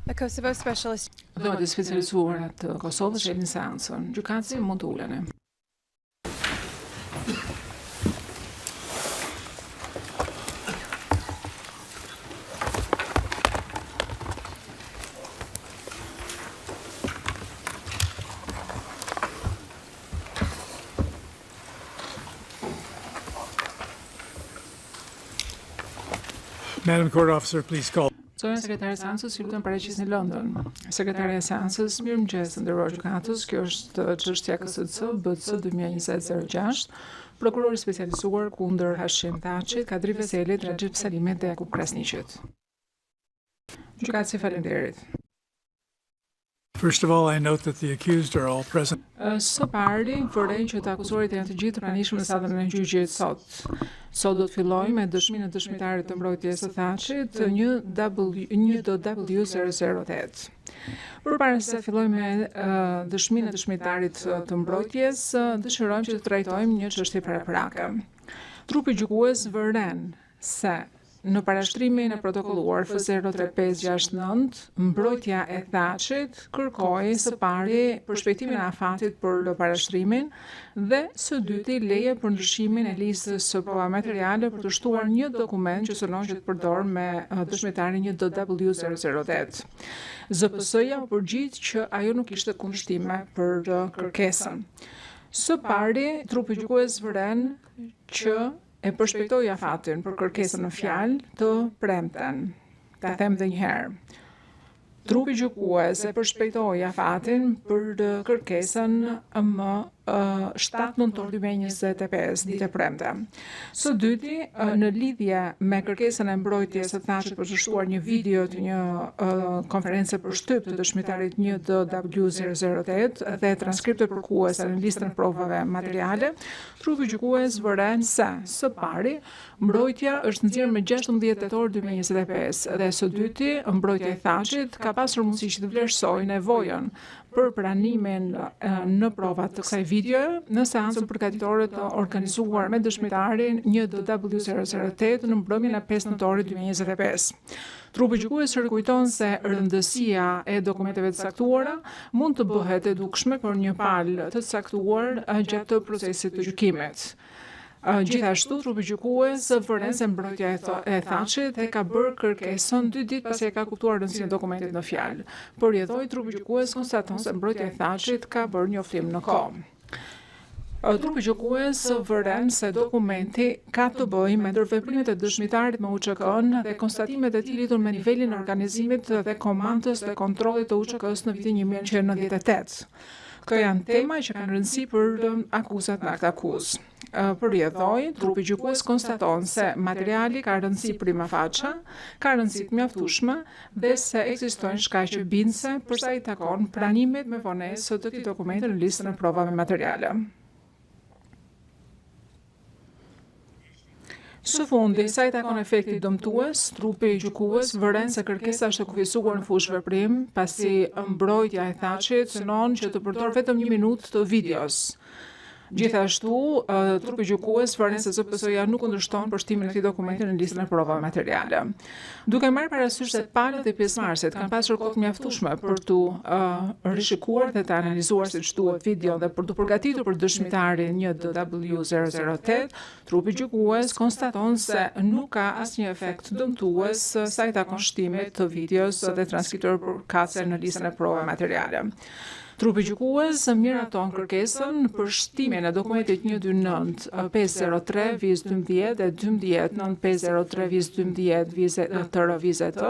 The Kosovo specialist. Dhënat e specializuara të Kosovës shelin seancën. Gjykatësi mund të uleni. Madam Court Officer, please call. Zonja sekretare e seancës, ju lutem paraqisni London. Sekretare e seancës, mirëmëngjes, nderuar gjykatës. Kjo është çështja KSC BC 2020-06. Prokurori specializuar kundër Hashim Thaçit, Kadri Veselit, Rajib Salimit dhe Jakub Krasniqit. Gjykatësi, faleminderit. First of all, I note that the accused are all present. Së pari, vërej që të akuzuarit janë të gjithë pranishëm në salën e gjyqit sot. Sot do të fillojmë me dëshminë e dëshmitarit të mbrojtjes së Thaçit, 1W008. Përpara se të fillojmë me dëshminë e dëshmitarit të mbrojtjes, dëshirojmë që të trajtojmë një çështje paraprake. Trupi gjykues vëren se në parashtrimin e protokolluar F03569, mbrojtja e Thaçit kërkoi së pari përshpejtimin e afatit për parashtrimin dhe së dyti leje për ndryshimin e listës së prova materiale për të shtuar një dokument që synon që të përdor me dëshmitarin 1W008. ZPS-ja u përgjigj që ajo nuk ishte kundërshtime për kërkesën. Së pari, trupi gjykues vëren që e përshpejtoi afatin për kërkesën në fjalë të premten. Ta them edhe një herë. Trupi gjykues e përshpejtoi afatin për kërkesën më 7 nëntor 2025, ditë e premte. Së dyti, në lidhje me kërkesën e mbrojtjes së Thaçit për të shtuar një video të një konference për shtyp të dëshmitarit 1W008 dhe transkriptet përkuese në listën e provave materiale, trupi gjykues vëren se së pari mbrojtja është nxjerrë me 16 tetor 2025 dhe së dyti mbrojtja e Thaçit ka pasur mundësi që të vlerësojë nevojën për pranimin në provat të kësaj videoje në seancën përgatitore të organizuar me dëshmitarin 1W008 në mbrëmjen e 5 nëntorit 2025. Trupi gjykues rikujton se rëndësia e dokumenteve të caktuara mund të bëhet e dukshme për një palë të caktuar gjatë procesit të gjykimit. Gjithashtu, trupi gjykues vëren se mbrojtja e Thaçit e ka bërë kërkesën 2 ditë pasi e ka kuptuar rëndësinë e dokumentit në fjalë. Përjetoi, trupi gjykues konstaton se mbrojtja e Thaçit ka bërë njoftim në kohë. Trupi gjykues vëren se dokumenti ka të bëjë me ndërveprimet e dëshmitarit me UÇK-n dhe konstatimet e tij lidhur me nivelin e organizimit dhe komandës dhe kontrollit të UÇK-s në vitin 1998. Këto janë tema që kanë rëndësi për akuzat në akt akuzë. Përjetoi, trupi gjykues konstaton se materiali ka rëndësi prima facie, ka rëndësi të mjaftueshme dhe se ekzistojnë shkaqe bindëse për sa i takon pranimit me vonesë të këtij dokumenti në listën e provave materiale. Së fundi, sa i takon efektit dëmtues, trupi gjykues vëren se kërkesa është e kufizuar në fushë veprim, pasi mbrojtja e Thaçit synon që të përdor vetëm 1 minutë të videos. Gjithashtu, trupi gjykues vëren se ZPS-ja nuk kundërshton përshtimin e këtij dokumenti në listën e provave materiale. Duke marrë parasysh se palët e pjesëmarrësit kanë pasur kohë të mjaftueshme për të rishikuar dhe të analizuar siç duhet video dhe për të përgatitur për dëshmitarin 1W008, trupi gjykues konstaton se nuk ka asnjë efekt dëmtues sa i takon shtimit të videos dhe transkripteve përkatëse në listën e provave materiale. Trupi gjykues miraton kërkesën për shtimin e dokumentit 129-503-12 dhe 12-9503-12-TR-VZT,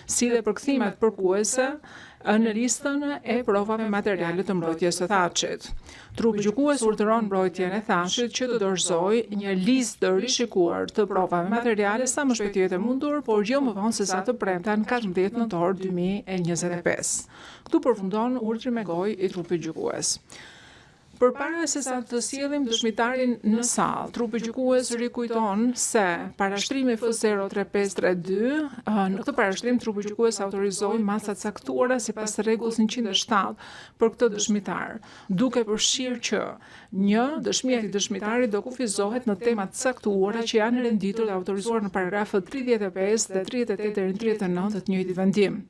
si dhe përkthimet përkuese në listën e provave materiale të mbrojtjes së Thaçit. Trupi gjykues urdhëron mbrojtjen e Thaçit që të dorëzojë një listë të rishikuar të provave materiale sa më shpejt e mundur, por jo më vonë se sa të premten 14 nëntor 2025. Këtu përfundon urdhri me gojë i trupit gjykues. Përpara se sa të sjellim dëshmitarin në sallë, trupi gjykues rikujton se parashtrimi F03532, në këtë parashtrim trupi gjykues autorizoi masa të caktuara sipas rregullës 107 për këtë dëshmitar, duke përfshirë që dëshmia e dëshmitarit do kufizohet në tema të caktuara që janë renditur dhe autorizuar në paragrafët 35 dhe 38 deri në 39 të të njëjtit vendim.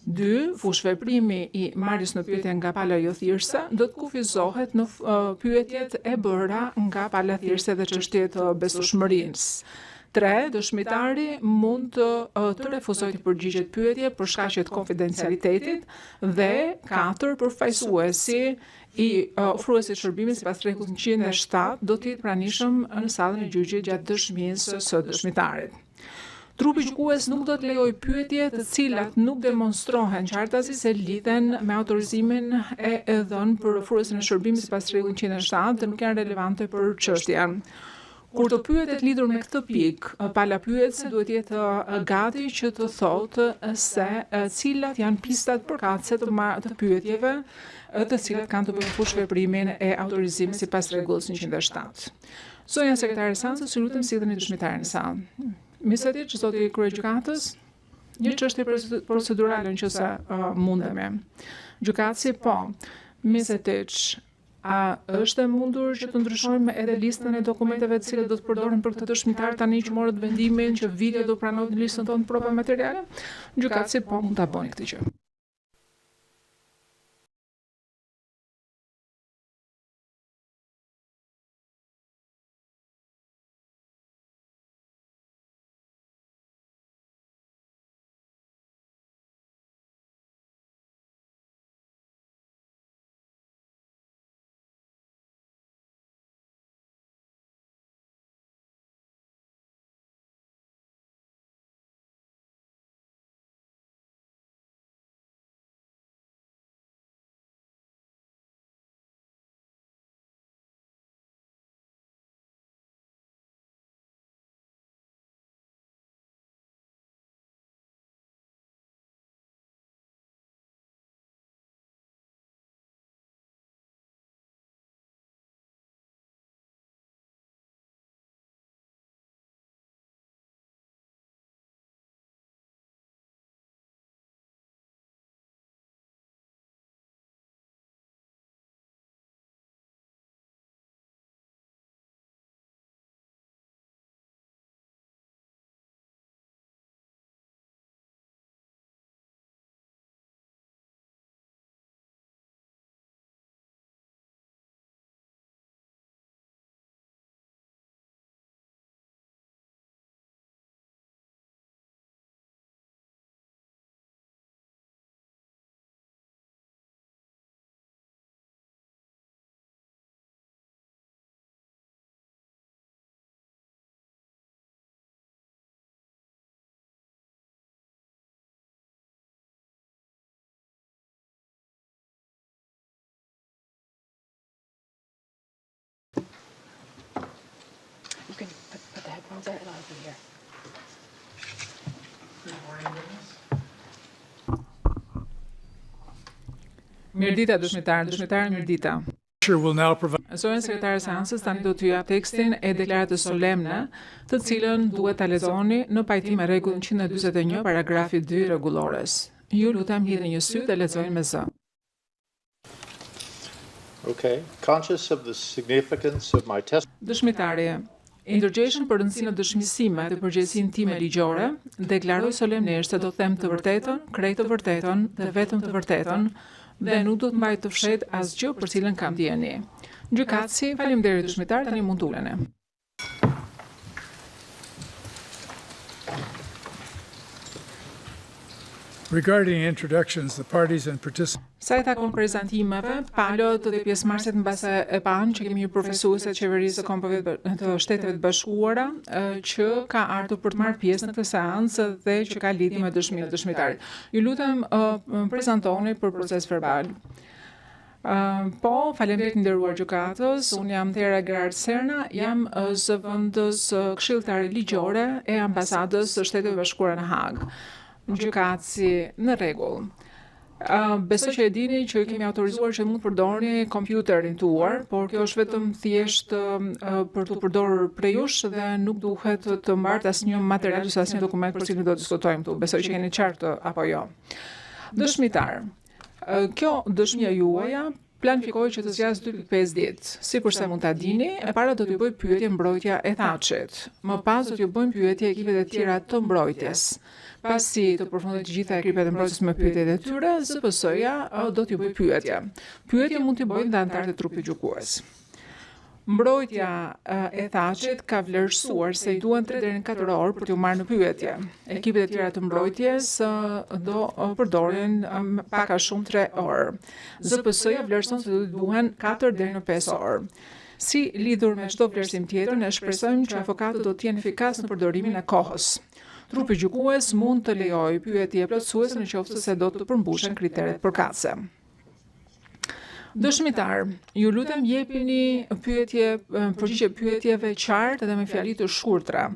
2. Fushveprimi i marrjes në pyetje nga pala jo thirrse do të kufizohet në pyetjet e bëra nga pala thirrse dhe çështjet të besueshmërisë. 3. Dëshmitari mund të refuzojë të përgjigjet pyetje për shkaqe të konfidencialitetit dhe 4. Përfaqësuesi i ofruesit shërbimit sipas rregullit 107 do të jetë pranishëm në sallën e gjyqit gjatë dëshmisë së dëshmitarit. Trupi gjykues nuk do të lejojë pyetje të cilat nuk demonstrohen qartësi se lidhen me autorizimin e dhënë për ofruesin e shërbimit sipas rregullit 107 dhe nuk janë relevante për çështjen. Kur të pyetet lidhur me këtë pikë, pala pyetëse duhet jetë gati që të thotë se cilat janë pistat përkatëse të pyetjeve të cilat kanë të bëjnë fushveprimin e autorizimit sipas rregullës 107. Zonja sekretare Sancës, ju lutem sillni dëshmitarin në sallë. Misetiç, zoti kryegjykatës, një çështje procedurale nëse mundemi. Gjykatësi po. Misetiç, a është e mundur që të ndryshojmë edhe listën e dokumenteve të cilat do të përdoren për këtë dëshmitar tani që morët vendimin që video do pranohet në listën tonë propa materiale? Gjykatësi po mund ta bëni këtë gjë. You can put the headphones out and I'll be here. Mirdita dëshmitare Mirdita. Will now provide Zonja sekretare seancës tani do t'ju jap tekstin e deklaratës solemne, të cilën duhet ta lexoni në pajtim me rregullin 141 paragrafi 2 rregullores. Ju lutem hidhni një sy dhe lexojeni me zë. Okay. Conscious of the significance of my testimony. Dëshmitari, i ndërgjegjshëm për rëndësinë e dëshmisime dhe përgjegjësinë time ligjore, deklaroj solemnisht se do të them të vërtetën, krejt të vërtetën dhe vetëm të vërtetën, dhe nuk do të mbaj të fshet asgjë për cilën kam dieni. Gjykatësi, faleminderit dëshmitar, tani mund të uleni. regarding introductions, the parties and participants. Sa i takon prezantimeve, palët dhe pjesëmarrësit mbase e panë që kemi një profesuese të qeverisë së kombeve të Shteteve të Bashkuara që ka ardhur për të marrë pjesë në këtë seancë dhe që ka lidhje me dëshminë e dëshmitarit. Ju lutem prezantoni për proces verbal. Po, faleminderit nderuar gjykatës, unë jam Thera Gerard Serna, jam zëvendës këshilltare ligjore e ambasadës së Shteteve të Bashkuara në Hag. Gjykatësi në rregull. Besoj që e dini që kemi autorizuar që mund të përdorni kompjuterin tuaj, por kjo është vetëm thjesht për të përdorur prej jush dhe nuk duhet të mbart asnjë material ose asnjë dokument për cilin do të diskutojmë këtu. Besoj që jeni qartë apo jo. Dëshmitar. Kjo dëshmia juaja planifikoj që të zgjas 2.5 ditë. Sikurse mund ta dini, e para do t'ju bëj pyetje mbrojtja e Thatchit. Më pas do t'ju bëjmë pyetje ekipet e tjera të mbrojtjes. Pasi të përfundoj të gjitha ekipet e mbrojtjes me pyetjet e tyre, ZPS-ja do t'ju bëj pyetje. Pyetje mund t'i bëjnë dhe anëtarët e trupit gjykues. Mbrojtja e Thatchit ka vlerësuar se i duan 3 deri në 4 orë për t'ju marrë në pyetje. Ekipet e tjera të mbrojtjes do përdorin pak a shumë 3 orë. ZPS-ja vlerëson se do t'i duhen 4 deri në 5 orë. Si lidhur me çdo vlerësim tjetër, ne shpresojmë që avokatët do të jenë efikas në përdorimin e kohës. Trupi gjykues mund të lejojë pyetje plotësuese nëse se do të përmbushen kriteret përkatëse. Dëshmitar, ju lutem jepini përgjigje pyetjeve qartë dhe me fjali të shkurtra.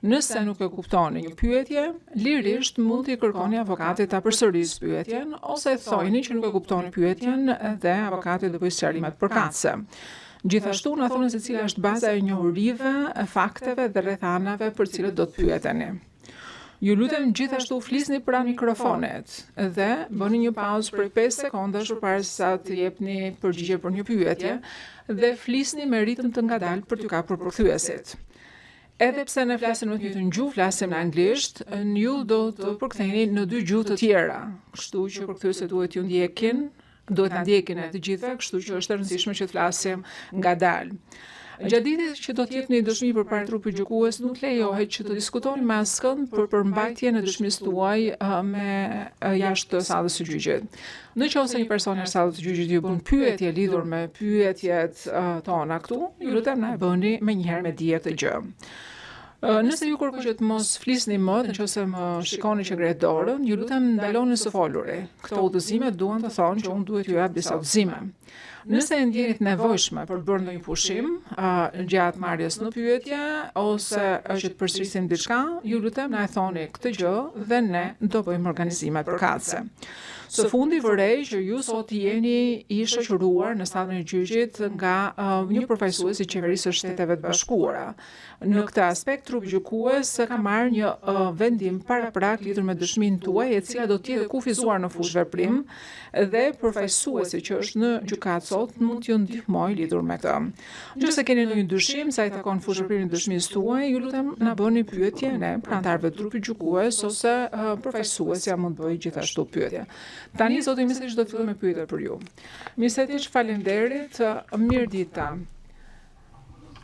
Nëse nuk e kuptoni një pyetje, lirisht mund t'i kërkoni avokatit ta përsërisë pyetjen ose thojni që nuk e kuptoni pyetjen dhe avokati do bëjë sqarimet përkatëse. Gjithashtu na thoni se cila është baza e njohurive, fakteve dhe rrethanave për cilët do të pyeteni. Ju lutem gjithashtu flisni pranë mikrofonit dhe bëni një pauzë për 5 sekonda përpara se sa të jepni përgjigje për një pyetje dhe flisni me ritëm të ngadalë për t'ju kapur përkthyesit. Edhe pse ne flasim në të njëjtën gjuhë, flasim në anglisht, ju do të përktheni në 2 gjuhë të tjera. Kështu që përkthyesit duhet ta ndjekin e të gjithëve, kështu që është e rëndësishme që të flasim ngadalë. Gjatë ditës që do të jepni dëshmi përpara trupit gjykues, nuk lejohet që të diskutoni me askënd për përmbajtjen e dëshmisë tuaj me jashtë sallës së gjyqit. Nëse një person jashtë sallës së gjyqit ju bën pyetje lidhur me pyetjet tona këtu, ju lutem na e bëni menjëherë me dije këtë gjë. Nëse ju kërkoj që të mos flisni më, nëse më shikoni që ngre dorën, ju lutem ndaloni së foluri. Këto udhëzime duan të thonë që unë duhet ju jap disa udhëzime. Nëse e ndjenit nevojshme për bërë ndonjë pushim gjatë marrjes në pyetje ose që të përsërisim diçka, ju lutem na e thoni këtë gjë dhe ne do bëjmë organizimet përkatëse. Së fundi vërej që ju sot jeni i shoqëruar në sallën e gjyqit nga një përfaqësues i qeverisë së Shteteve të Bashkuara. Në këtë aspekt, trupi gjykues ka marrë një vendim paraprak lidhur me dëshminë tuaj, e cila do të jetë kufizuar në fushë veprim dhe përfaqësuesi që është në gjykatë sot mund t'ju ndihmojë lidhur me këtë. Nëse keni ndonjë dyshim sa i takon fushë veprimin e dëshmisë tuaj, ju lutem na bëni pyetje ne prantarëve të trupit gjykues ose përfaqësuesja mund të bëjë gjithashtu pyetje. Tani zoti Misetiç do të filloj me pyetje për ju. Misetiç, faleminderit, mirëdita.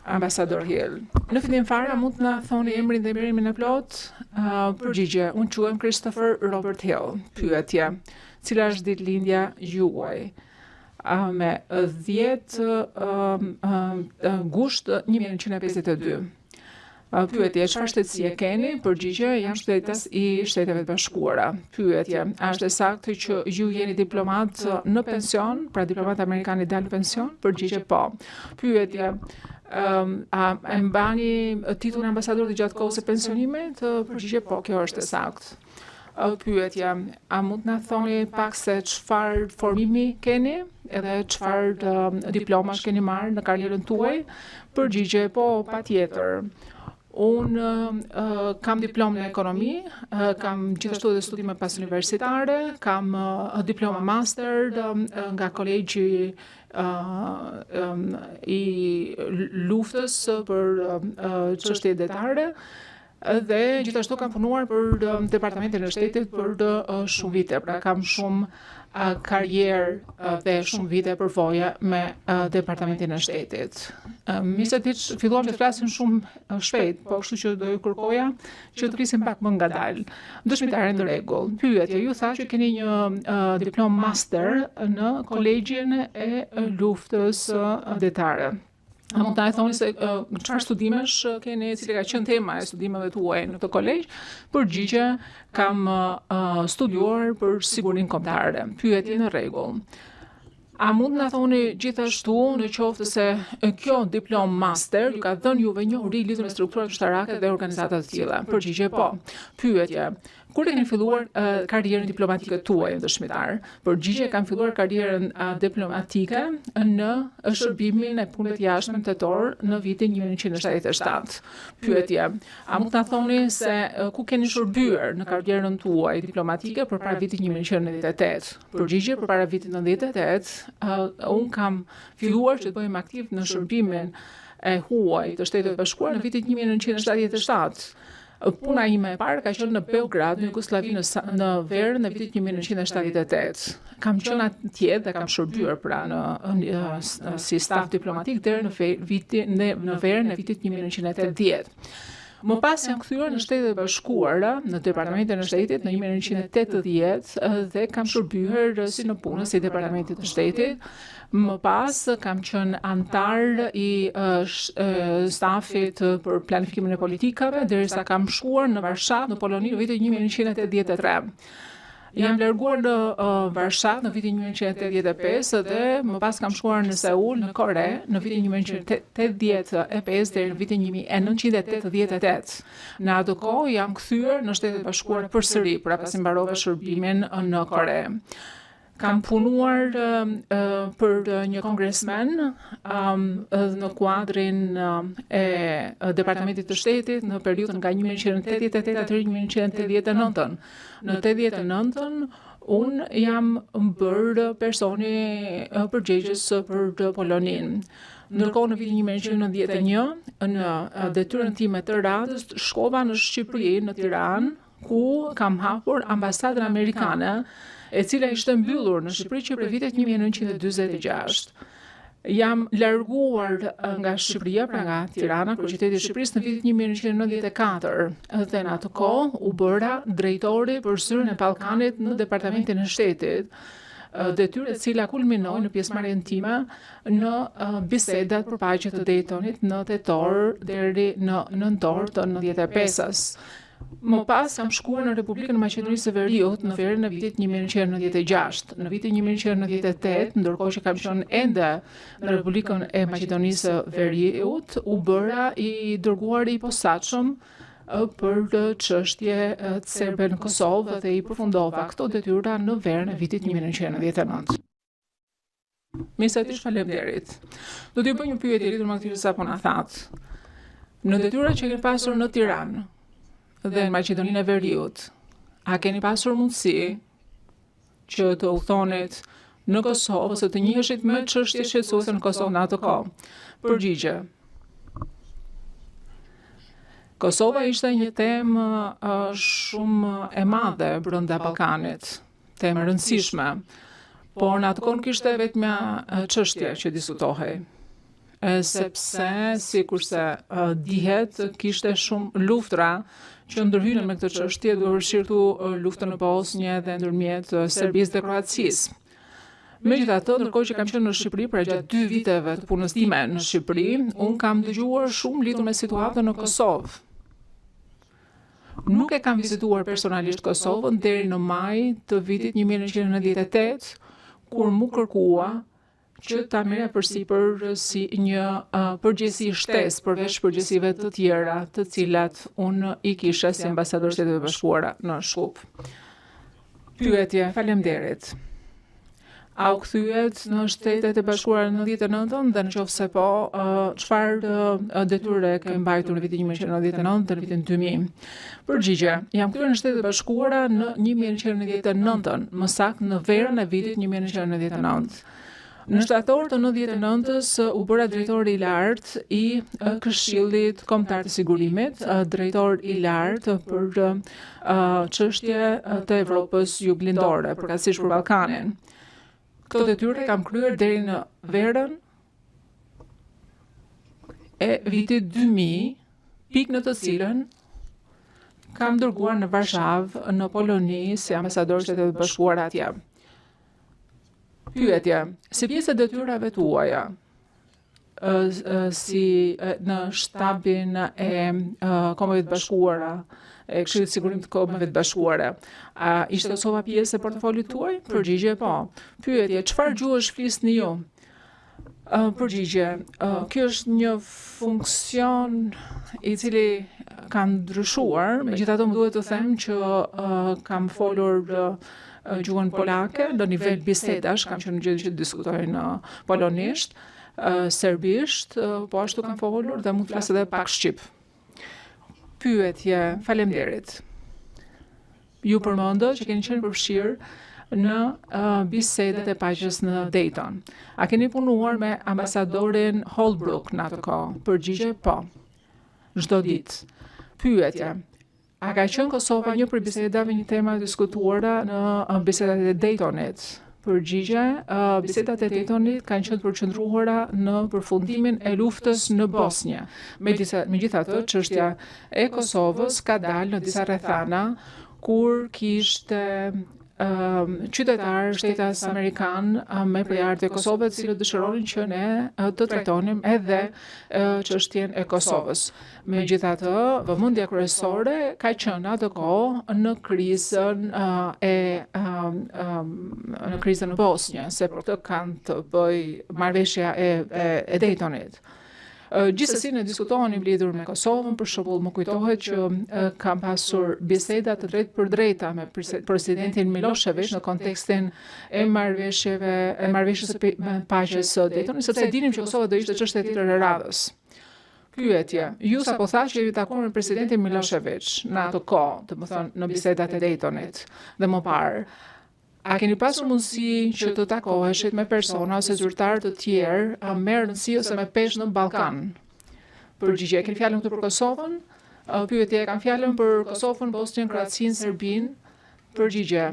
Ambasador Hill. Në fillim fare mund të na thoni emrin dhe emrimin e plot? Përgjigje, unë quhem Christopher Robert Hill. Pyetje, cila është ditëlindja juaj? Me 10 gusht 1952. Pyetje, çfarë shtetësie keni? Përgjigje, jam shtetas i Shteteve të Bashkuara. Pyetje, a është e saktë që ju jeni diplomat në pension, pra diplomat amerikan i dalë në pension? Përgjigje, po. Pyetje, a e mbani titullin ambasador të gjatë kohës së pensionimit? Përgjigje, po, kjo është e saktë. Pyetja, a mund na thoni pak se çfarë formimi keni edhe çfarë diplomash keni marrë në karrierën tuaj? Përgjigje, po, patjetër. Unë kam diplomë në ekonomi, kam gjithashtu edhe studime pas universitare, kam diploma master nga kolegji i luftës për çështje detare dhe gjithashtu kam punuar për Departamentin e Shtetit për shumë vite, pra kam shumë karrierë dhe shumë vite përvoja me Departamentin e Shtetit. Misetiç, filluam të flasim shumë shpejt, po kështu që do ju kërkoja që të flisim pak më ngadalë. Dëshmitare në rregull. Pyetje, ju tha që keni një diplom master në kolegjin e luftës detare. A mund ta thoni se çfarë studimesh keni, cila ka qenë tema e studimeve tuaj në këtë kolegj? Përgjigje, kam studiuar për sigurinë kombëtare. Pyetje në rregull. A mund na thoni gjithashtu në qoftë se kjo diplom master ju ka dhënë juve njohuri lidhur me strukturat ushtarake dhe organizata të tilla? Përgjigje, po. Pyetje, Kur e keni filluar karrierën diplomatike tuaj dëshmitar? Përgjigje, kam filluar karrierën diplomatike në shërbimin e punëve të jashtme tetor në vitin 1977. Pyetje, a mund ta thoni se ku keni shërbyer në karrierën tuaj diplomatike përpara vitit 1998? Përgjigje, përpara vitit 98, un kam filluar që të bëhem aktiv në shërbimin e huaj të Shtetit Bashkuar në vitin 1977. Puna ime e parë ka qenë në Beograd, në Jugosllavi, në verën e vitit 1978. Kam qenë atje dhe kam shërbyer pra si staf diplomatik deri në verën e vitit 1980. Më pas jam kthyer në Shtetet e Bashkuara, në Departamentin e Shtetit në 1980 dhe kam shërbyer si në punës si Departamentit të Shtetit. Më pas kam qenë antar i stafit për planifikimin e politikave derisa kam shkuar në Varshavë në Poloni në vitin 1983. Jam larguar në Varshavë në vitin 1985 dhe më pas kam shkuar në Seul në Kore në vitin 1985 deri në vitin 1988. Në atë kohë jam kthyer në Shtetet e Bashkuara përsëri pra pasi mbarova shërbimin në Kore. Kam punuar për një kongresmen në kuadrin e Departamentit të Shtetit në periudhën nga 1988 deri 1989. Në 89 unë jam bërë personi përgjegjës për Poloninë. Ndërkohë në vitin 1991 në detyrën time të radhës shkova në Shqipëri në Tiranë ku kam hapur ambasadën amerikane e cila ishte mbyllur në Shqipëri që për vitet 1946. Jam larguar nga Shqipëria, pra nga Tirana, kryeqyteti i Shqipërisë në vitin 1994 dhe në atë kohë u bëra drejtori për zyrën e Ballkanit në Departamentin e Shtetit, detyrë e cila kulminoi në pjesëmarrjen time në bisedat për paqe të Daytonit në tetor deri në nëntor të 95-s. Më pas kam shkuar në Republikën e Maqedonisë së Veriut në verën e vitit 1996. Në vitin 1998, ndërkohë që kam qenë ende në Republikën e Maqedonisë së Veriut, u bëra i dërguari i posaçëm për çështje të serbe në Kosovë dhe i përfundova këto detyra në verën e vitit 1999. Mesatisht faleminderit. Do t'ju bëj një pyetje lidhur me këtë sapo na thatë. Në detyrat që keni pasur në Tiranë dhe në Maqedoninë e Veriut, a keni pasur mundësi që të udhtonit në Kosovë ose të njiheshit me çështje shqetësuese në Kosovë në atë kohë? Përgjigje. Kosova ishte një temë shumë e madhe brenda Ballkanit, temë e rëndësishme, por në atë kohë nuk ishte vetëm çështje që diskutohej. Sepse, sikurse dihet, kishte shumë luftra që ndërhyjnë me këtë çështje, duke përfshirë luftën në Bosnjë dhe ndërmjet Serbisë dhe Kroacisë. Megjithatë, ndërkohë që kam qenë në Shqipëri për gjatë 2 viteve të punës time në Shqipëri, unë kam dëgjuar shumë lidhur me situatën në Kosovë. Nuk e kam vizituar personalisht Kosovën deri në maj të vitit 1998, kur mu kërkua që ta merrja përsipër si një përgjegjësi shtesë përveç përgjegjësive të tjera, të cilat unë i kisha si ambasador i Shtetit Bashkuara në Shkup. Pyetje, faleminderit. A u kthyehet në Shtetet e Bashkuara në 99 dhe nëse po, çfarë detyre ke mbajtur në vitin 1999 dhe në vitin 2000? Përgjigje, jam kthyer në Shtetet e Bashkuara në 1999, më saktë në verën e vitit 1999. Në shtator të 99-s u bëra drejtor i lartë i Këshillit Kombëtar të Sigurimit, drejtor i lartë për çështje të Evropës Juglindore, përkatësisht për Ballkanin. Këto detyre kam kryer deri në verën e vitit 2000, pikë në të cilën kam dërguar në Varshavë, në Poloni, si ambasador i Shtetit Bashkuar atje. Pyetje, si pjesë e detyrave tuaja, si në shtabin e Kombeve të Bashkuara, e Këshillit të Sigurimit të Kombeve të Bashkuara, ishte Kosova pjesë e portofolit tuaj? Përgjigje po. Pyetje, çfarë gjuhësh flisni ju? Përgjigje, kjo është një funksion i cili kanë ndryshuar, megjithatë më duhet të them që kam folur gjuhën polake në nivel bisedash, kam qenë gjë që diskutoj në polonisht, serbisht, po ashtu kam folur dhe mund të flas edhe pak shqip. Pyetje, faleminderit. Ju përmendë që keni qenë përfshirë në bisedat e paqes në Dayton. A keni punuar me ambasadorin Holbrooke në atë kohë? Përgjigje po. Çdo ditë. Pyetje. A ka qenë Kosova një prej bisedave, një tema e diskutuara në bisedat e Daytonit? Përgjigje, bisedat e Daytonit kanë qenë përqendruara në përfundimin e luftës në Bosnjë. Megjithatë, çështja e Kosovës ka dalë në disa rrethana kur kishte qytetarë shtetas amerikan me përjartë e Kosovës, të cilët dëshironin që ne të trajtonim edhe çështjen e Kosovës. Megjithatë, vëmendja kryesore ka qenë atë kohë në krizën në krizën në Bosnjë, se për këtë kanë të bëj marrëveshja e Daytonit. Gjithsesi ne diskutonim lidhur me Kosovën, për shembull më kujtohet që kam pasur biseda të drejtë për drejta me presidentin Milošević në kontekstin e marrëveshjes së paqes së Daytonit, sepse dinim që Kosova do ishte çështje tjetër e radhës. Pyetje, ju sapo thash që jeni takuar me presidentin Milošević në ato kohë, domethënë në bisedat e Daytonit dhe më parë. A keni pasur mundësi që të takoheshit me persona ose zyrtarë të tjerë me rëndësi ose me peshë në Ballkan? Përgjigje, keni fjalën këtu për Kosovën? Pyetje, kam fjalën për Kosovën, Bosnjën, Kroacinë, Serbinë? Përgjigje,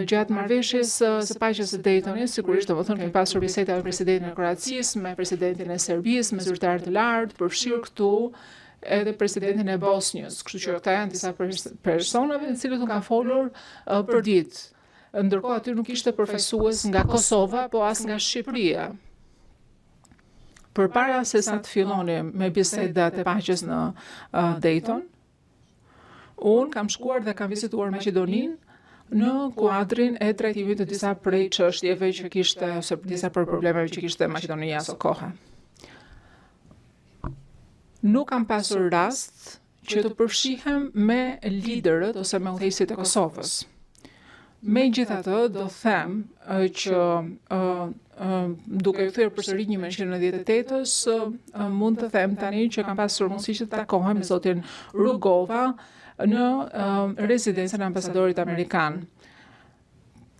gjatë marrëveshjes së paqes së Daytonit, sigurisht domethënë kemi pasur biseda me presidentin e Kroacisë, me presidentin e Serbisë, me zyrtarë të lartë, përfshirë këtu edhe presidentin e Bosnjës. Kështu që këta janë disa personave të cilët kanë folur për ditë. Ndërkohë aty nuk ishte përfaqësues nga Kosova, po as nga Shqipëria. Përpara se sa të fillonim me bisedat e paqes në Dayton, unë kam shkuar dhe kam vizituar Maqedoninë në kuadrin e trajtimit të disa prej çështjeve që kishte, ose disa prej problemeve që kishte Maqedonia aso kohë. Nuk kam pasur rast që të përfshihem me liderët ose me udhëheqësit e Kosovës. Megjithatë, do them që duke u thyer përsëri 1998-s, mund të them tani që kam pasur mundësi që të takohem me zotin Rugova në rezidencën e ambasadorit amerikan.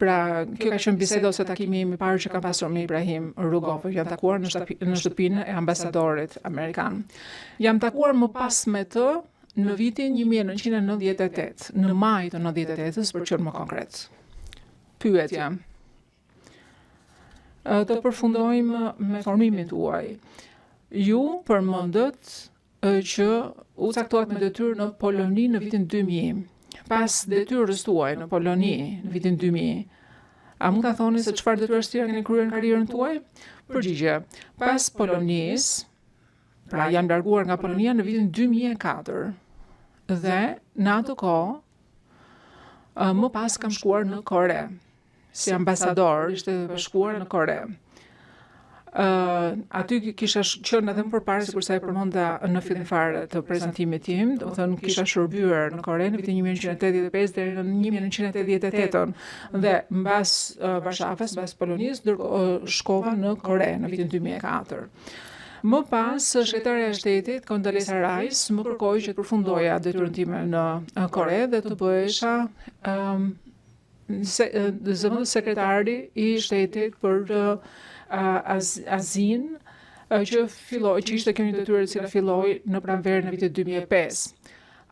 Pra, kjo ka qenë biseda ose takimi im i parë që kam pasur me Ibrahim Rugova. Jam takuar në shtëpinë e ambasadorit amerikan. Jam takuar më pas me të në vitin 1998, në maj të 98-s, për qenë më konkret. Pyetja. Të përfundojmë me formimin tuaj. Ju përmendët që u caktoat me detyrë në Poloni në vitin 2000. Pas detyrës tuaj në Poloni në vitin 2000, a mund ta thoni se çfarë detyrash tjera keni kryer në karrierën tuaj? Përgjigje. Pas Polonisë, pra jam larguar nga Polonia në vitin 2004. Dhe në atë kohë më pas kam shkuar në Kore si ambasador, ishte shkuar në Kore. Aty kisha qenë edhe më përpara, sikur sa e përmenda në fillim fare të prezantimit tim, do të thënë kisha shërbyer në Kore në vitin 1985 deri në 1988 dhe mbas Varshavës, mbas Polonisë, shkova në Kore në vitin 2004. Më pas, sekretarja e shtetit, Condoleezza Rice, më kërkoi që të përfundoja detyrën time në Kore dhe të bëhesha zëvendës sekretari i shtetit për Azinë, që ishte kjo një detyrë e cila filloi në pranverën e vitit 2005.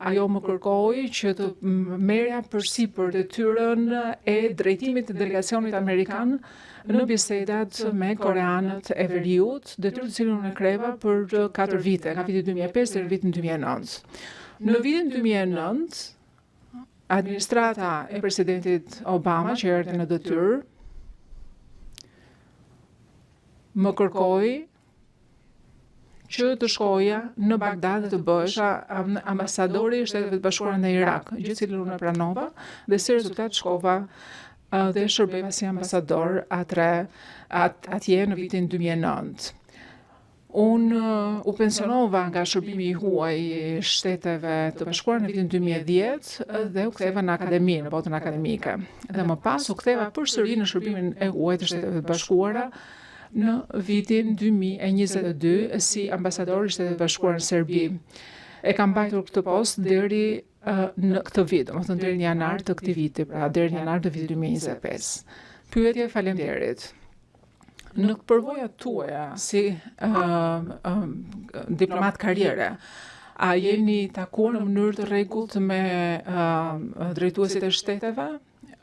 Ajo më kërkoi që të merrja përsipër detyrën e drejtimit të delegacionit amerikan në bisedat me koreanët e veriut, detyrë të cilën unë e kreva për 4 vite, nga viti 2005 deri në vitin 2009. Në vitin 2009, administrata e presidentit Obama, që erdhi në detyrë, më kërkoi që të shkoja në Bagdad dhe të bëhesha ambasadori i Shteteve të Bashkuara në Irak, gjë cilën unë e pranova dhe si rezultat shkova dhe shërbeva si ambasador atje në vitin 2009. Unë u pensionova nga shërbimi i huaj i Shteteve të Bashkuara në vitin 2010 dhe u ktheva në akademi, në botën akademike. Dhe më pas u ktheva përsëri në shërbimin e huaj të Shteteve të Bashkuara në vitin 2022 si ambasador i Shteteve të Bashkuara në Serbi. E kam mbajtur këtë post deri në këtë vit, domethënë deri në janar të këtij viti, pra deri në janar të vitit 2025. Pyetje, faleminderit. Në përvojat tuaja si diplomat karriere, a jeni takuar në mënyrë të rregullt me drejtuesit e shteteve?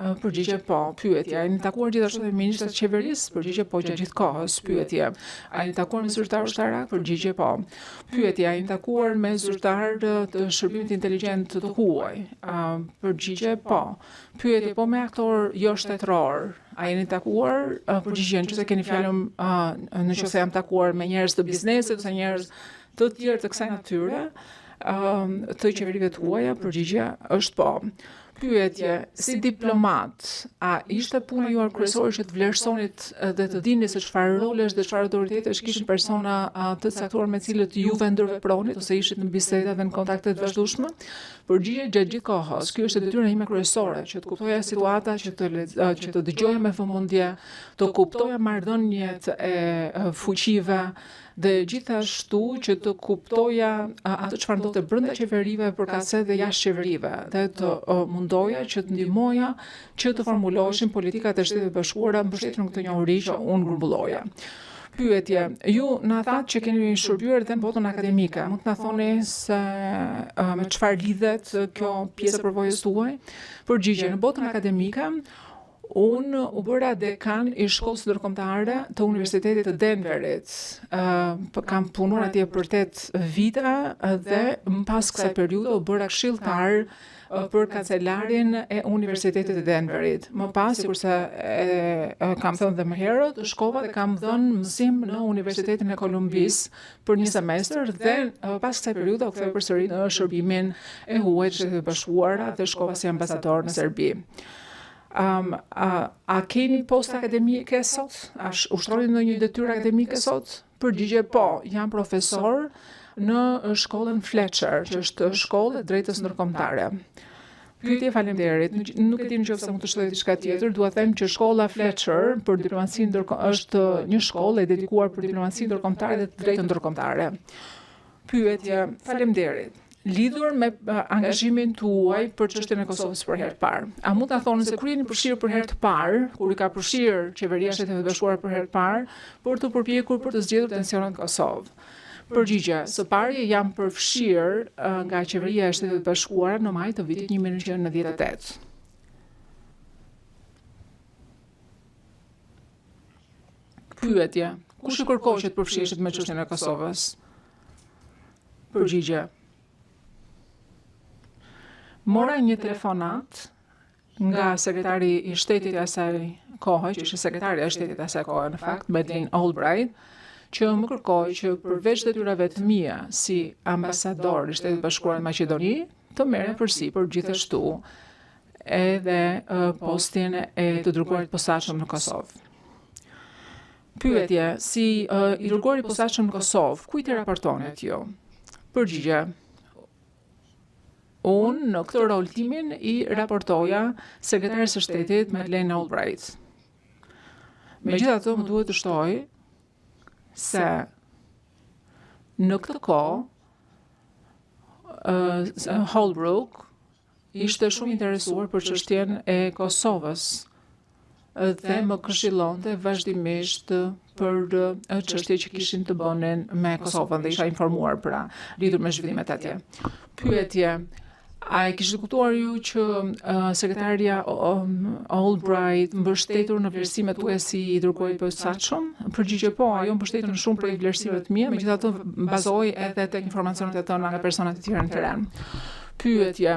Përgjigje po. Pyetje, a jeni takuar gjithashtu me ministrat e qeverisë? Përgjigje po, gjatë gjithë kohës. Pyetje, a jeni takuar me zyrtar ushtarak? Përgjigje po. Pyetje, a jeni takuar me zyrtar të shërbimit inteligjent të huaj? Përgjigje po. Pyetje, po me aktor jo shtetëror? A jeni takuar? Përgjigje, nëse keni fjalën nëse jam takuar me njerëz të biznesit ose njerëz të tjerë të kësaj natyre, të qeverive të huaja? Përgjigje është po. Pyetje, si diplomat, a ishte puna juar kryesore që të vlerësonit dhe të dini se çfarë rolesh dhe çfarë autoritetesh kishin persona të caktuar me cilët juve ndërvepronit ose ishit në biseda dhe në kontakte të vazhdueshme? Përgjigje, gjatë gjithë kohës. Ky është detyra ime kryesore, që të kuptoja situata, që të dëgjoja me vëmendje, të kuptoja marrëdhëniet e fuqive dhe gjithashtu që të kuptoja atë çfarë ndodhte brenda qeverive, përkatëse dhe jashtë qeverive, dhe të mundoja që të ndihmoja që të formuloheshin politikat e Shteteve të Bashkuara mbështetur në këtë njohuri që unë grumbulloja. Pyetje, ju na thatë që keni shërbyer edhe në botën akademike. Mund të na thoni se me çfarë lidhet kjo pjesë e përvojës tuaj? Përgjigje, në botën akademike unë u bëra dekan i shkollës ndërkombëtare të Universitetit të Denverit. Kam punuar atje për 8 vite dhe më pas kësaj periudhe u bëra këshilltar për kancelarin e Universitetit të Denverit. Më pas, sikurse kam thënë dhe më herët, shkova dhe kam dhënë mësim në Universitetin e Kolumbisë për 1 semestër dhe pas kësaj periudhe u ktheva përsëri në shërbimin e huaj të Shtetit të Bashkuara dhe shkova si ambasador në Serbi. A keni post akademike sot? A ushtroni ndonjë detyrë akademike sot? Përgjigje po, jam profesor në shkollën Fletcher, që është shkollë e drejtës ndërkombëtare. Pyetje, faleminderit. Nuk e di nëse mund të shtojë diçka tjetër, dua të them që shkolla Fletcher për diplomacinë është një shkollë e dedikuar për diplomacinë ndërkombëtare dhe të drejtën ndërkombëtare. Pyetje, faleminderit. Lidhur me angazhimin tuaj për çështjen e Kosovës për herë të parë. A mund ta thoni se kur jeni përfshirë për herë të parë, kur i ka përfshirë qeveria e Shteteve të Bashkuara për herë të parë, për të përpjekur për të zgjedhur tensionin në Kosovë? Përgjigje, së pari jam përfshirë nga qeveria e Shteteve të Bashkuara në maj të vitit 1998. Pyetje, kush i kërkoi që të përfshiheshet me çështjen e Kosovës? Përgjigje, mora një telefonat nga sekretari i shtetit e asaj kohe, që ishte sekretari e shtetit e asaj kohe në fakt, Madeleine Albright, që më kërkoi që përveç detyrave të mia si ambasador i Shtetit të Bashkuar në Maqedoni, të merrem përsipër gjithashtu edhe postin e të dërguarit posaçëm në Kosovë. Pyetje, si i dërguari posaçëm në Kosovë, kujt i raportonet ju? Përgjigje, unë në këtë rol timin i raportoja sekretares së shtetit Madeleine Albright. Megjithatë, më duhet të shtoj se në këtë kohë Holbrooke ishte shumë interesuar për çështjen e Kosovës dhe më këshillonte vazhdimisht për çështje që kishin të bënin me Kosovën dhe isha informuar pra lidhur me zhvillimet atje. Pyetje, a e kishte kuptuar ju që sekretaria Albright mbështetur në vlerësimet tuaja si i dërguari posaçëm? Përgjigje po, ajo mbështetur në shumë prej vlerësimeve të mia, megjithatë bazohej edhe tek informacionet e tona nga persona të tjerë në teren. Pyetje,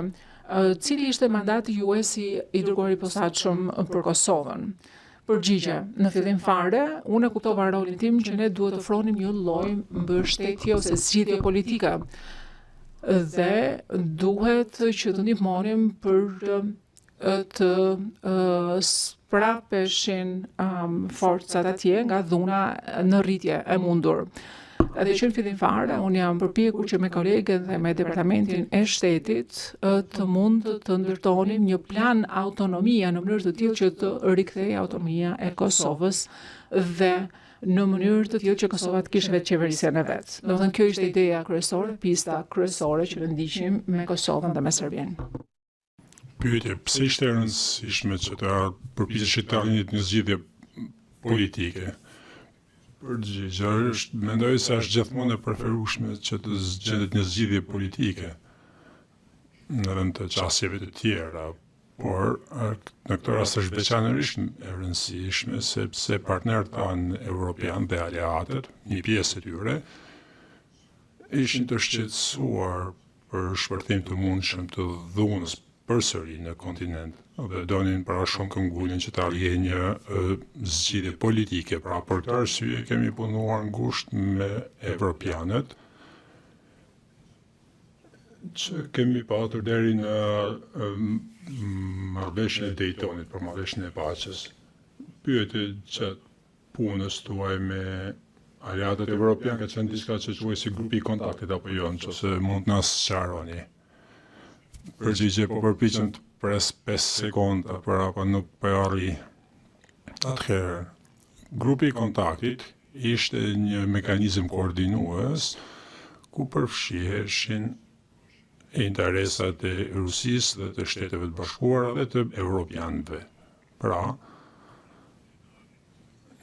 cili ishte mandati juaj si i dërguari posaçëm për Kosovën? Përgjigje, në fillim fare, unë e kuptova rolin tim që ne duhet të ofronim një lloj mbështetje ose zgjidhje politike dhe duhet që të ndihmonim për të sprapeshin forcat atje nga dhuna në rritje e mundur. Edhe që në fillim fare, unë jam përpjekur që me kolegët dhe me departamentin e shtetit të mund të ndërtonim një plan autonomia në mënyrë të tillë që të rikthejë autonomia e Kosovës dhe në mënyrë të tillë që Kosova të kishte vetë qeverisjen e vet. Domethënë kjo ishte ideja kryesore, pista kryesore që ne ndiqim me Kosovën dhe me Serbinë. Pyetje, pse ishte e rëndësishme që të përpiqesh të arrinit një zgjidhje politike? Përgjigja është, mendoj se është gjithmonë e preferueshme që të gjendet një zgjidhje politike në rënd të qasjeve të tjera, por në këtë rast është veçanërisht e rëndësishme sepse partnerët tanë evropian dhe aleatët, një pjesë e tyre, ishin të shqetësuar për shpërthim të mundshëm të dhunës përsëri në kontinent dhe donin para shumë këngullin që të arrijë një zgjidhje politike. Pra për këtë arsye kemi punuar ngushtë me evropianët që kemi patur deri në marrëveshjen e Daytonit, për marrëveshjen e paqes. Pyetje që punës tuaj me aleatët evropian ka qenë diçka që quaj si grupi i kontaktit apo jo, nëse mund të na sqaroni. Përgjigje, po përpiqem të pres 5 sekonda për apo nuk po arri. Atëherë, grupi i kontaktit ishte një mekanizëm koordinues ku përfshiheshin interesat e Rusisë dhe të Shteteve të Bashkuara dhe të evropianëve. Pra,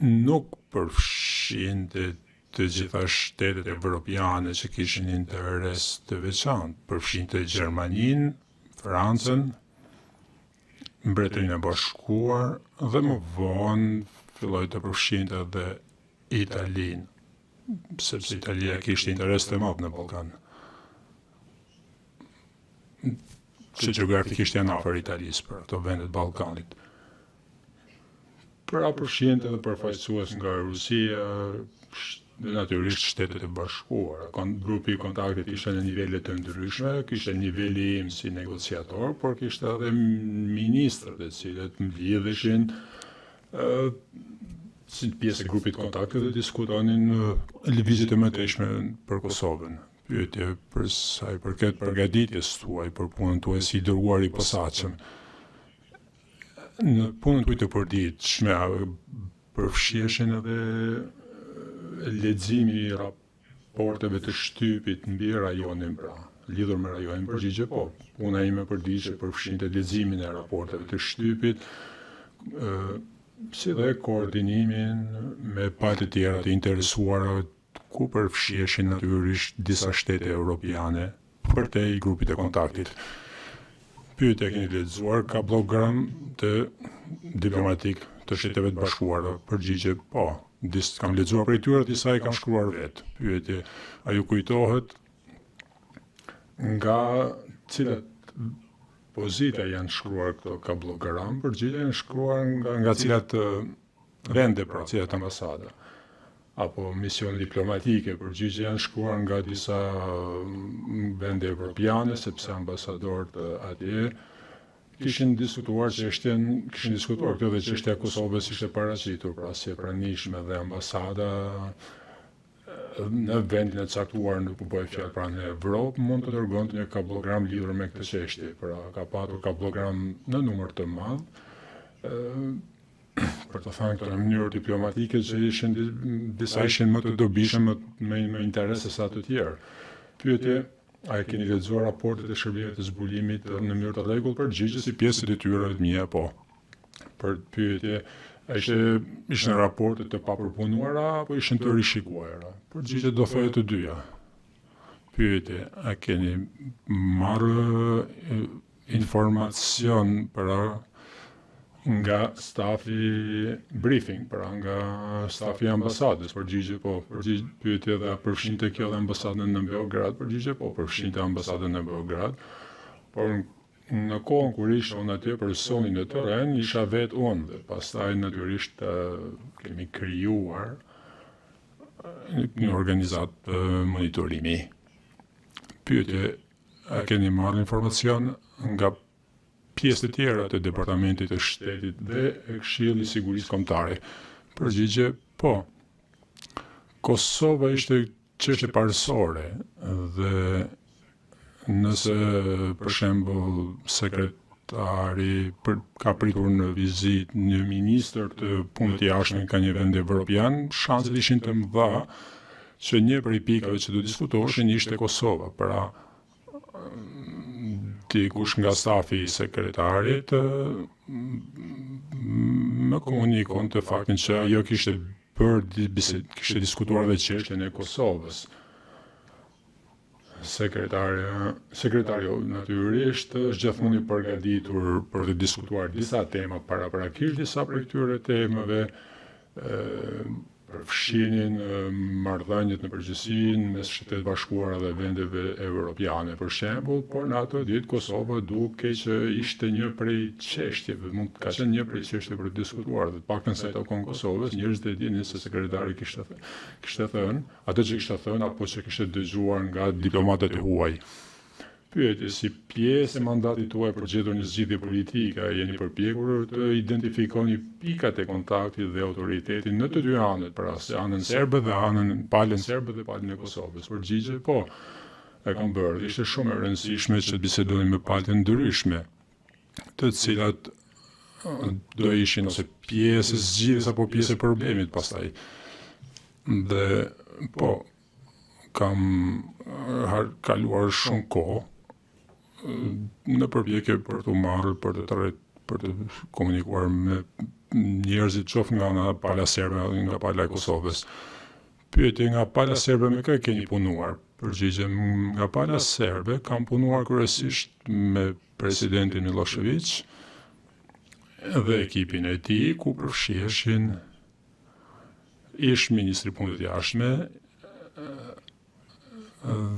nuk përfshinte të gjitha shtetet evropiane që kishin interes të veçantë, përfshinte Gjermaninë, Francën, Mbretërinë e Bashkuar dhe më vonë filloi të përfshinte edhe Italinë, sepse Italia kishte interes të madh në Ballkan. Që gjeografikisht janë afër Italisë për ato vendet e Ballkanit. Pra përfshinte edhe përfaqësues nga Rusia, dhe natyrisht Shtetet e Bashkuara. Grupi i kontaktit ishte në nivele të ndryshme, kishte niveli im si negociator, por kishte edhe ministrët e cilët mbledheshin si pjesë e grupit kontaktit dhe diskutonin lëvizjet e mëtejshme për Kosovën. Pyetje për sa i përket përgatitjes tuaj për punën tuaj si i dërguar i posaçëm. Në punën tuaj të përditshme përfshiheshin edhe leximi i raporteve të shtypit mbi rajonin, pra, lidhur me rajonin. Përgjigje po. Puna ime përditshme përfshinte leximin e raporteve të shtypit, si dhe koordinimin me palët e tjera të interesuara, ku përfshiheshin natyrisht disa shtete europiane përtej grupit e kontaktit. Pyetje, keni lexuar kablogram të diplomatik të Shteteve të Bashkuara? Përgjigje po. Kam lexuar prej tyre, disa i kam shkruar vetë. Pyetje, a ju kujtohet nga cilat pozita janë shkruar këto kablogram? Përgjigje, janë shkruar nga cilat vende, pra, cilat ambasada apo mision diplomatike. Përgjigje, janë shkruar nga disa vende evropiane, sepse ambasadorët atje kishin diskutuar këtë dhe çështja e Kosovës ishte paraqitur, pra si e pranishme dhe ambasada në vendin e caktuar në ku bëhet fjalë pra në Evropë mund të dërgonte një kablogram lidhur me këtë çështje. Pra ka patur kablogram në numër të madh, për të thënë këto në mënyrë diplomatike që ishin disa ishin më të dobishëm, me interese sa të tjerë. Pyetje, a e keni lexuar raportet e shërbimeve të zbulimit në mënyrë të rregullt? Përgjigje, si pjesë e detyrave të mia, po. Për pyetje, a ishin raporte të papërpunuara apo ishin të rishikuara? Përgjigje, do thojë të dyja. Pyetje, a keni marrë informacion nga stafi briefing, pra nga stafi ambasadës? Përgjigje po. Pyetje, dhe a përfshinte kjo dhe ambasadën në Beograd? Përgjigje po, përfshinte ambasadën në Beograd, por në kohën kur isha unë atje personin e terren, isha vetë unë dhe pastaj natyrisht kemi krijuar një organizat monitorimi. Pyetje, a keni marrë informacion nga pjesë të tjera të Departamentit të Shtetit dhe Këshillit i Sigurisë Kombëtare? Përgjigje, po. Kosova ishte çështje parësore dhe nëse për shembull sekretari ka pritur në vizitë një ministër të punët e jashtme ka një vend evropian, shanset ishin të mëdha që një prej pikave që do diskutoheshin ishte Kosova. Pra dikush nga stafi i sekretarit më komunikon të faktin që ajo kishte diskutuar dhe çështjen e Kosovës. Sekretari natyrisht është gjithmonë i përgatitur për të diskutuar disa tema paraprakisht, disa prej këtyre temave përfshinin marrëdhëniet në përgjithësi mes Shtetit Bashkuara dhe vendeve evropiane për shembull, por në ato ditë Kosova dukej që ishte një prej çështjeve, mund të ka qenë një prej çështjeve për të diskutuar, dhe të paktën sa i takon Kosovës, njerëzit e dinin se sekretari kishte thënë atë që kishte thënë apo që kishte dëgjuar nga diplomatët e huaj. Pyetje, si pjesë e mandatit tuaj për gjetur një zgjidhje politike, jeni përpjekur të identifikoni pikat e kontaktit dhe autoritetit në të dy anët, pra se anën serbe dhe palën serbe dhe palën e Kosovës? Përgjigje, po, e kam bërë. Ishte shumë e rëndësishme që të bisedonim me palën ndryshme, të cilat do ishin ose pjesë e zgjidhjes apo pjesë e problemit pastaj. Dhe po, kam kaluar shumë kohë në përpjekje për të marrë, për të komunikuar me njerëzit qoftë nga ana pala serbe, nga pala e Kosovës. Pyetje, nga pala serbe me kë keni punuar? Përgjigje, nga pala serbe kam punuar kryesisht me presidentin Milošević dhe ekipin e tij, ku përfshiheshin ish ministri punëve të jashtme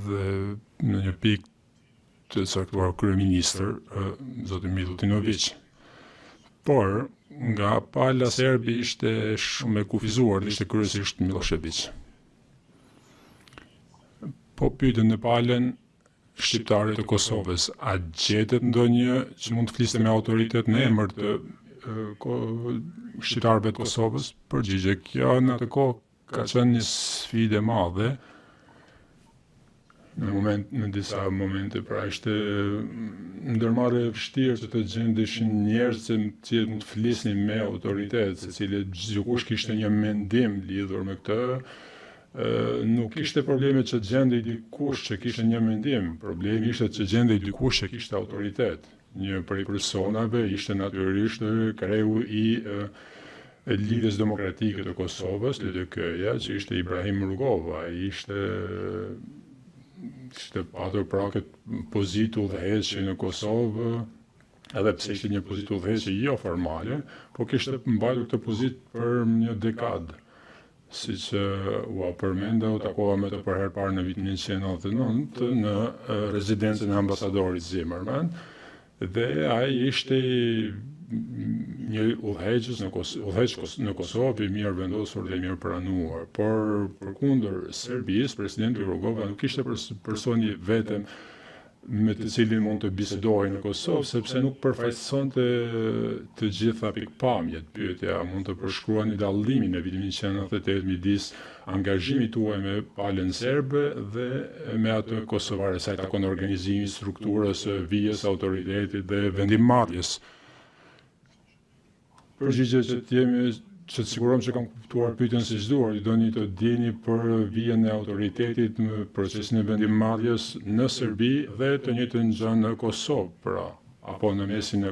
dhe në një pikë të caktuar kryeministër, zoti Milutinović. Por nga pala serbe ishte shumë e kufizuar, ishte kryesisht Milošević. Po pyetën në palën shqiptarët e Kosovës, a gjetet ndonjë që mund të fliste me autoritet në emër të shqiptarëve të Kosovës? Përgjigje, kjo në atë kohë ka qenë një sfidë e madhe. Në disa momente, pra ishte ndërmarrje e vështirë që të gjendeshin njerëz që mund të flisnin me autoritet, secili dikush kishte një mendim lidhur me këtë. Nuk ishte probleme që gjendej dikush që kishte një mendim, problemi ishte që gjendej dikush që kishte autoritet. Një prej personave ishte natyrisht kreu i Lidhjes Demokratike të Kosovës, LDK-ja, që ishte Ibrahim Rugova, ishte patur pra këtë pozitë udhëheqëse në Kosovë, edhe pse ishte një pozitë udhëheqëse jo formale, po kishte mbajtur këtë pozitë për një dekadë. Siç u përmenda, u takova me të për herë parë në vitin 1999 në rezidencën e ambasadorit Zimmerman, dhe ai ishte një udhëheqës në Kosovë i mirë vendosur dhe i mirë pranuar, por përkundër Serbisë, presidenti Rugova nuk ishte personi vetëm me të cilin mund të bisedohej në Kosovë, sepse nuk përfaqësonte të gjitha pikpamjet. Pyetja, mund të përshkruani dallimin e vitit 1998 midis angazhimit tuaj me palën serbe dhe me atë kosovare, sa i takon organizimit, strukturës, vijës, autoritetit dhe vendimmarrjes? Përgjigje që të sigurohem që kam kuptuar pyetjen si çduar, doni të dini për vijën e autoritetit në procesin e vendimmarrjes në Serbi dhe të njëjtën gjë në Kosovë, pra, apo në mesin e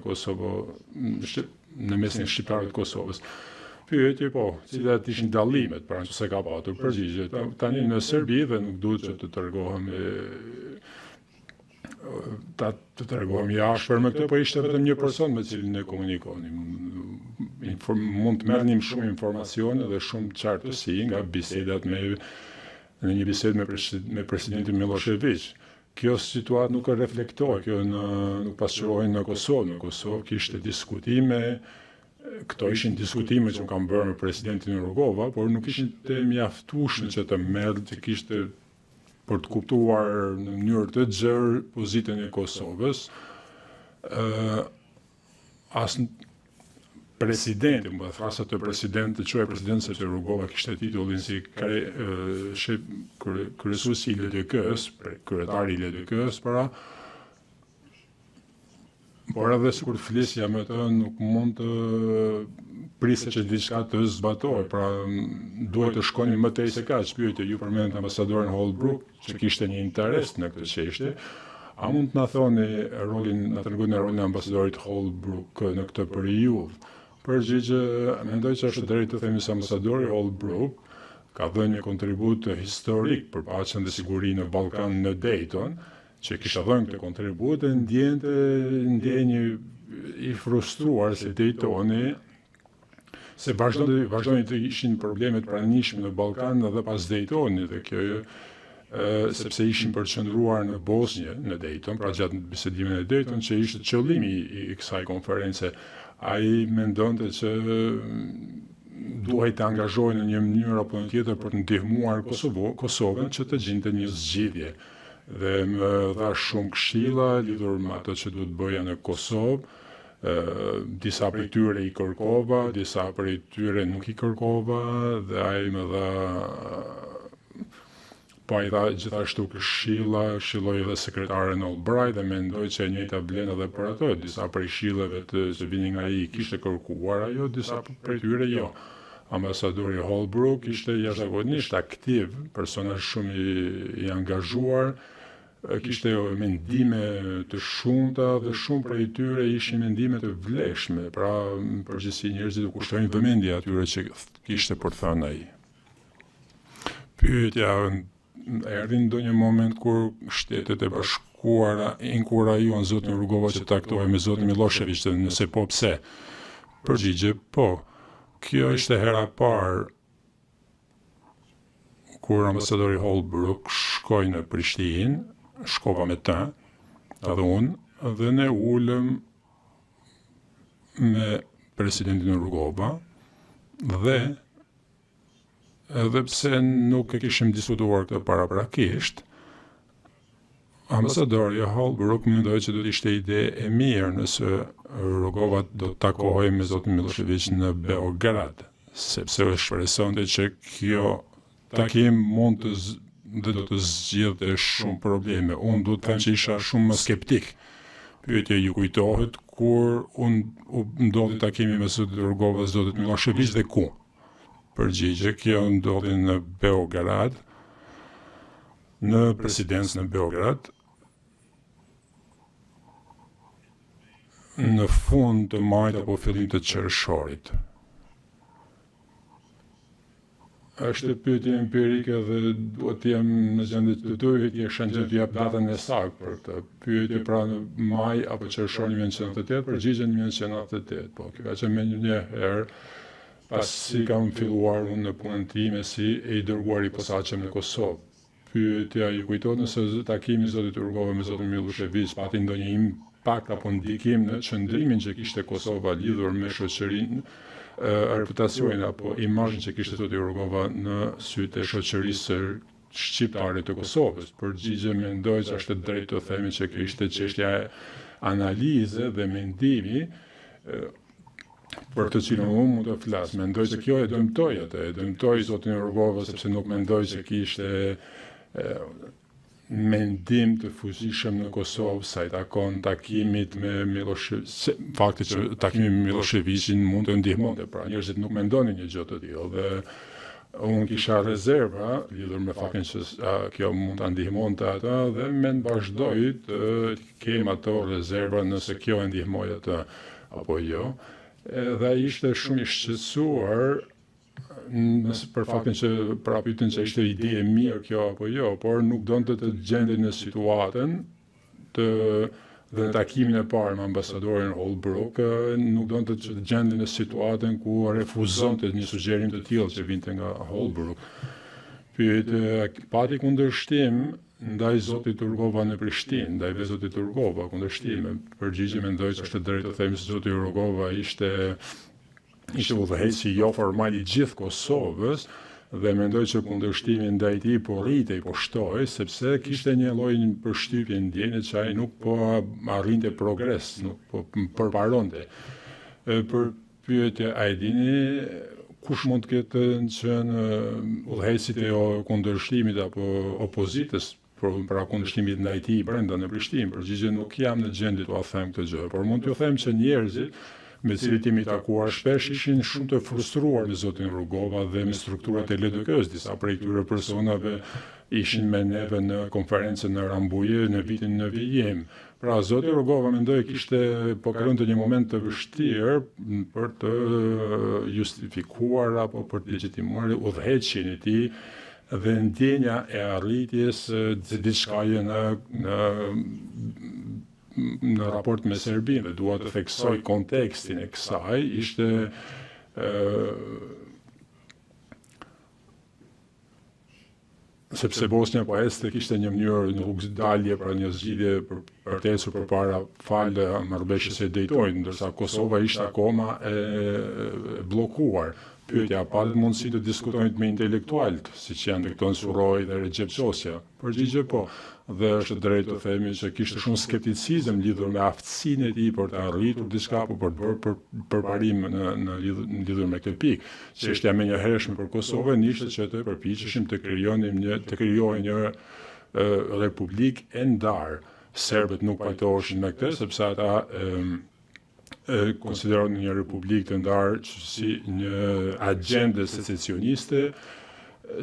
në mesin e shqiptarëve të Kosovës. Pyetje, po, cilat ishin dallimet, pra nëse ka patur përgjigje. Tani në Serbi dhe nuk duhet që të tregojmë jashtë me këtë, po ishte vetëm një person me cilin ne komunikonim. Mund të merrnim shumë informacione dhe shumë qartësi nga bisedat në një bisedë me presidentin Milošević. Kjo situatë nuk e reflektoi, kjo nuk pasqyrohej në Kosovë. Në Kosovë kishte diskutime, këto ishin diskutime që kam bërë me presidentin Rugova, por nuk ishin të mjaftueshme që të merr që kishte për të kuptuar në mënyrë të gjerë pozitën e Kosovës. presidenti, më thasa të president, të quaj president sepse Rugova kishte titullin si kryesues i LDK-s, kryetari i LDK-s, por edhe sikur të flisja me të nuk mund të prisë që diçka të zbatohej, pra duhet të shkoni më tej se kaq. Pyetje ju përmendët ambasadorin Holbrooke, që kishte një interes në këtë çështje. A mund të na thoni na tregoni rolin e ambasadorit Holbrooke në këtë periudhë? Përgjigje, mendoj që është drejt të themi se ambasadori Holbrooke ka dhënë një kontribut historik për paqen dhe sigurinë në Ballkan në Dayton, që kisha dhënë këtë kontribut e ndjenjë i frustruar se Daytoni, se vazhdojnë të ishin problemet pranishme në Ballkan edhe pas Daytonit, dhe kjo sepse ishin përqendruar në Bosnjë, në Dayton, pra gjatë bisedimit në Dayton, që ishte qëllimi i kësaj konference. Ai mendonte që duhej të angazhohej në një mënyrë apo në tjetër për të ndihmuar Kosovën që të gjinte një zgjidhje. Dhe më dha shumë këshilla lidhur me ato që duhet bëja në Kosovë. Disa prej tyre i kërkova, disa prej tyre nuk i kërkova, dhe ai më dha po ai dha gjithashtu këshilloj edhe sekretaren Albright dhe mendoj që e njëjta blen edhe për ato, disa prej këshillave që vinin nga ai kishte kërkuar ajo, disa prej tyre jo. Ambasadori Holbrooke ishte jashtëzakonisht aktiv, personazh shumë i angazhuar, kishte mendime të shumta dhe shumë prej tyre ishin mendime të vlefshme, pra përgjithësi njerëzit u kushtojnë vëmendje atyre që kishte për të thënë ai. Pyetja, erdhi ndonjë moment kur Shtetet e Bashkuara inkurajuan zotin Rugova që taktohej me zotin Milošević, nëse po pse? Përgjigje, po. Kjo ishte hera parë kur ambasadori Holbrooke shkoi në Prishtinë, shkova me të, edhe unë, dhe ne ulëm me presidentin Rugova, dhe edhe pse nuk e kishim diskutuar këtë paraprakisht, ambasadori Holbrooke mendoi që do të ishte ide e mirë nëse Rugova do të takohej me zotin Milošević në Beograd, sepse shpresonte që kjo takim mund dhe do të zgjidhte shumë probleme. Unë do të them që isha shumë më skeptik. Pyetja ju kujtohet kur unë ndodhi takimi me zotin Rugova, zotin Milošević dhe ku? Përgjigje, kjo ndodhi në Beograd, në presidencë në Beograd, në fund të majit apo fillim të qershorit. Është pyetje empirike dhe duhet të jem në gjendje të duhet të shëndet të jap datën e saktë për këtë pyetje, pra në maj apo qershor 1998, përgjigje 1998. Po, kjo ka qenë më një herë pasi kam filluar unë në punën time si e i dërguar i posaçëm në Kosovë. Pyetja ju kujtohet nëse takimi i zotit Rugova me zotin Milošević pati ndonjë impakt apo ndikim në qëndrimin që kishte Kosova lidhur me shoqërinë, reputacionin apo imazhin që kishte zoti Rugova në sytë e shoqërisë shqiptare të Kosovës. Përgjigje, mendoj që është drejt të themi që kjo ishte çështja e analize dhe mendimi për të cilën unë mund të flas. Mendoj se kjo e dëmtoi zotin Rugova sepse nuk mendoj që kishte mendim të fuqishëm në Kosovë sa i takon takimit me Milošević. Fakti që takimi me Miloševićin mund të ndihmonte, pra njerëzit nuk mendonin një gjë të tillë dhe unë kisha rezerva lidhur me faktin që kjo mund ta ndihmonte ata dhe mend vazhdoj të kem ato rezerva nëse kjo e ndihmoi atë apo jo. Dhe ishte shumë i shqetësuar për faktin që pyetën që ishte ide e mirë kjo apo jo, por nuk donte të gjendej në situatën dhe në takimin e parë me ambasadorin Holbrooke nuk donte të gjendej në situatën ku refuzonte një sugjerim të tillë që vinte nga Holbrooke. Pati kundërshtim ndaj zotit Rugova në Prishtinë, ndaj zotit Rugova kundërshtime. Përgjigje, mendoj që është drejt të themi se zoti Rugova ishte udhëheqësi jo formal i gjithë Kosovës dhe mendoj që kundërshtimi ndaj tij po rritej, po shtoi, sepse kishte një lloj përshtypje ndjenje që ai nuk po arrinte progres, nuk po përparonte. Për pyetje, a e dini kush mund të ketë qenë udhëheqësit e kundërshtimit apo opozitës pra kundërshtimit ndaj tij brenda në Prishtinë? Përgjigje, nuk jam në gjendje t'ua them këtë gjë, por mund t'ju them që njerëzit me cilët jemi takuar shpesh ishin shumë të frustruar me zotin Rugova dhe me strukturat e LDK-s. Disa prej këtyre personave ishin me neve në konferencën në Rambuje në vitin në vijim. Pra, zoti Rugova mendoj kishte po kalonte një moment të vështirë për të justifikuar apo për të legjitimuar udhëheqjen e tij dhe ndjenja e arritjes se diçka në raport me Serbinë, dhe dua të theksoj kontekstin e kësaj, ishte sepse Bosnia po ecte kishte një mënyrë në rrugëdalje pra një zgjidhje për të ecur përpara fal marrëveshjes së Daytonit, ndërsa Kosova ishte akoma e bllokuar. Pyetja, pa mundësi të diskutojnë me intelektualët, siç janë Viktor Surroj dhe Recep Çosja? Përgjigje po. Dhe është drejt të themi që kishte shumë skepticizëm lidhur me aftësinë e tij për të arritur diçka apo për të bërë përparim në lidhur me këtë pikë. Çështja më e hershme për Kosovën ishte që të përpiqeshim të krijohej një republikë e ndarë. Serbët nuk pajtoheshin me këtë sepse ata konsideronin një republikë të ndarë si një agjende secesioniste,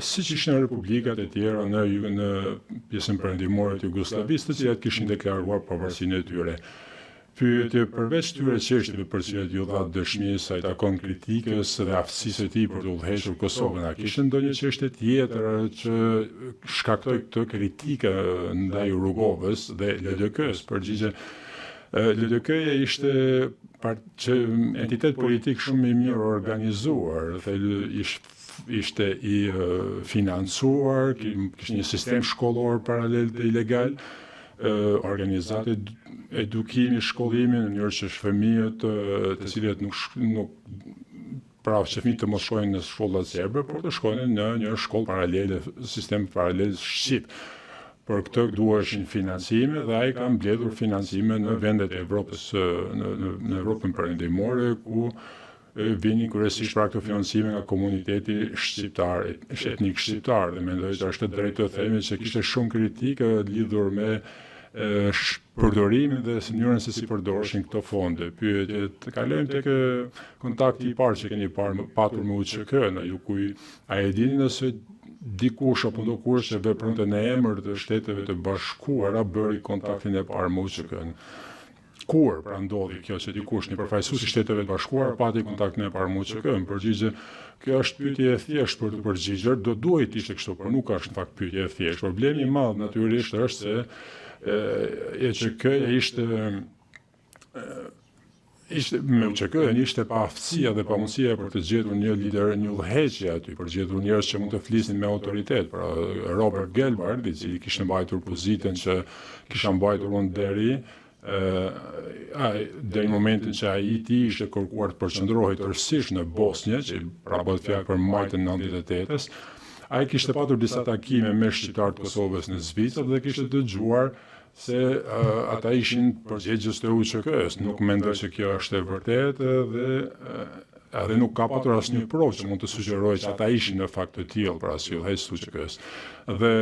siç ishin republikat e tjera në pjesën perëndimore të Jugosllavisë, të cilat kishin deklaruar pavarësinë e tyre. Pyetje, përveç këtyre çështjeve për cilat ju dha dëshmi sa i takon kritikës dhe aftësisë së tij për të udhëhequr Kosovën, a kishte ndonjë çështje tjetër që shkaktoi këtë kritikë ndaj Rugovës dhe LDK-s? Përgjigje, LDK-ja ishte entitet politik shumë i mirë organizuar, ishte i financuar, kishte një sistem shkollor paralel dhe ilegal, organizate edukimi, shkollimi në mënyrë që fëmijët të cilët nuk pra që fëmijët të mos shkojnë në shkollat serbe, por të shkojnë në një shkollë paralele, sistem paralel shqip. Për këtë duheshin financime dhe ai ka mbledhur financime në vendet e Evropës, në Evropën perëndimore, ku vinin kryesisht pra këto financime nga komuniteti shqiptar, etnik shqiptar, dhe mendoj që është drejt të themi që kishte shumë kritikë lidhur me përdorimin dhe mënyrën se si përdoreshin këto fonde. Pyetje, të kalojmë tek kontakti i parë që keni patur me UÇK-n, ju ku a e dini nëse dikush apo ndokush që vepronte në emër të Shteteve të Bashkuara bëri kontaktin e parë me UÇK-n? Kur pra ndodhi kjo që dikush, një përfaqësues i Shteteve të Bashkuara, pati kontaktin e parë me UÇK-n? Përgjigje, kjo është pyetje e thjeshtë për të përgjigjur, do duhet të ishte kështu, por nuk është në fakt pyetje e thjeshtë. Problemi i madh natyrisht është se EÇK-ja ishte me UÇK-n ishte pa aftësia dhe pa mundësia për të gjetur një lider, një udhëheqje aty, për të gjetur njerëz që mund të flisnin me autoritet. Pra Robert Gelbard, i cili kishte mbajtur pozitën që kisha mbajtur unë deri në momentin që ai ishte kërkuar të përqendrohej tërësisht në Bosnjë, që pra bëhet fjalë për majtën 98-s, ai kishte patur disa takime me shqiptarët e Kosovës në Zvicër dhe kishte dëgjuar se ata ishin përgjegjës të UÇK-s. Nuk mendoj se kjo është e vërtetë dhe edhe nuk ka patur asnjë provë që mund të sugjerojë që ata ishin në fakt të tillë, pra si udhëheqës të UÇK-s. Dhe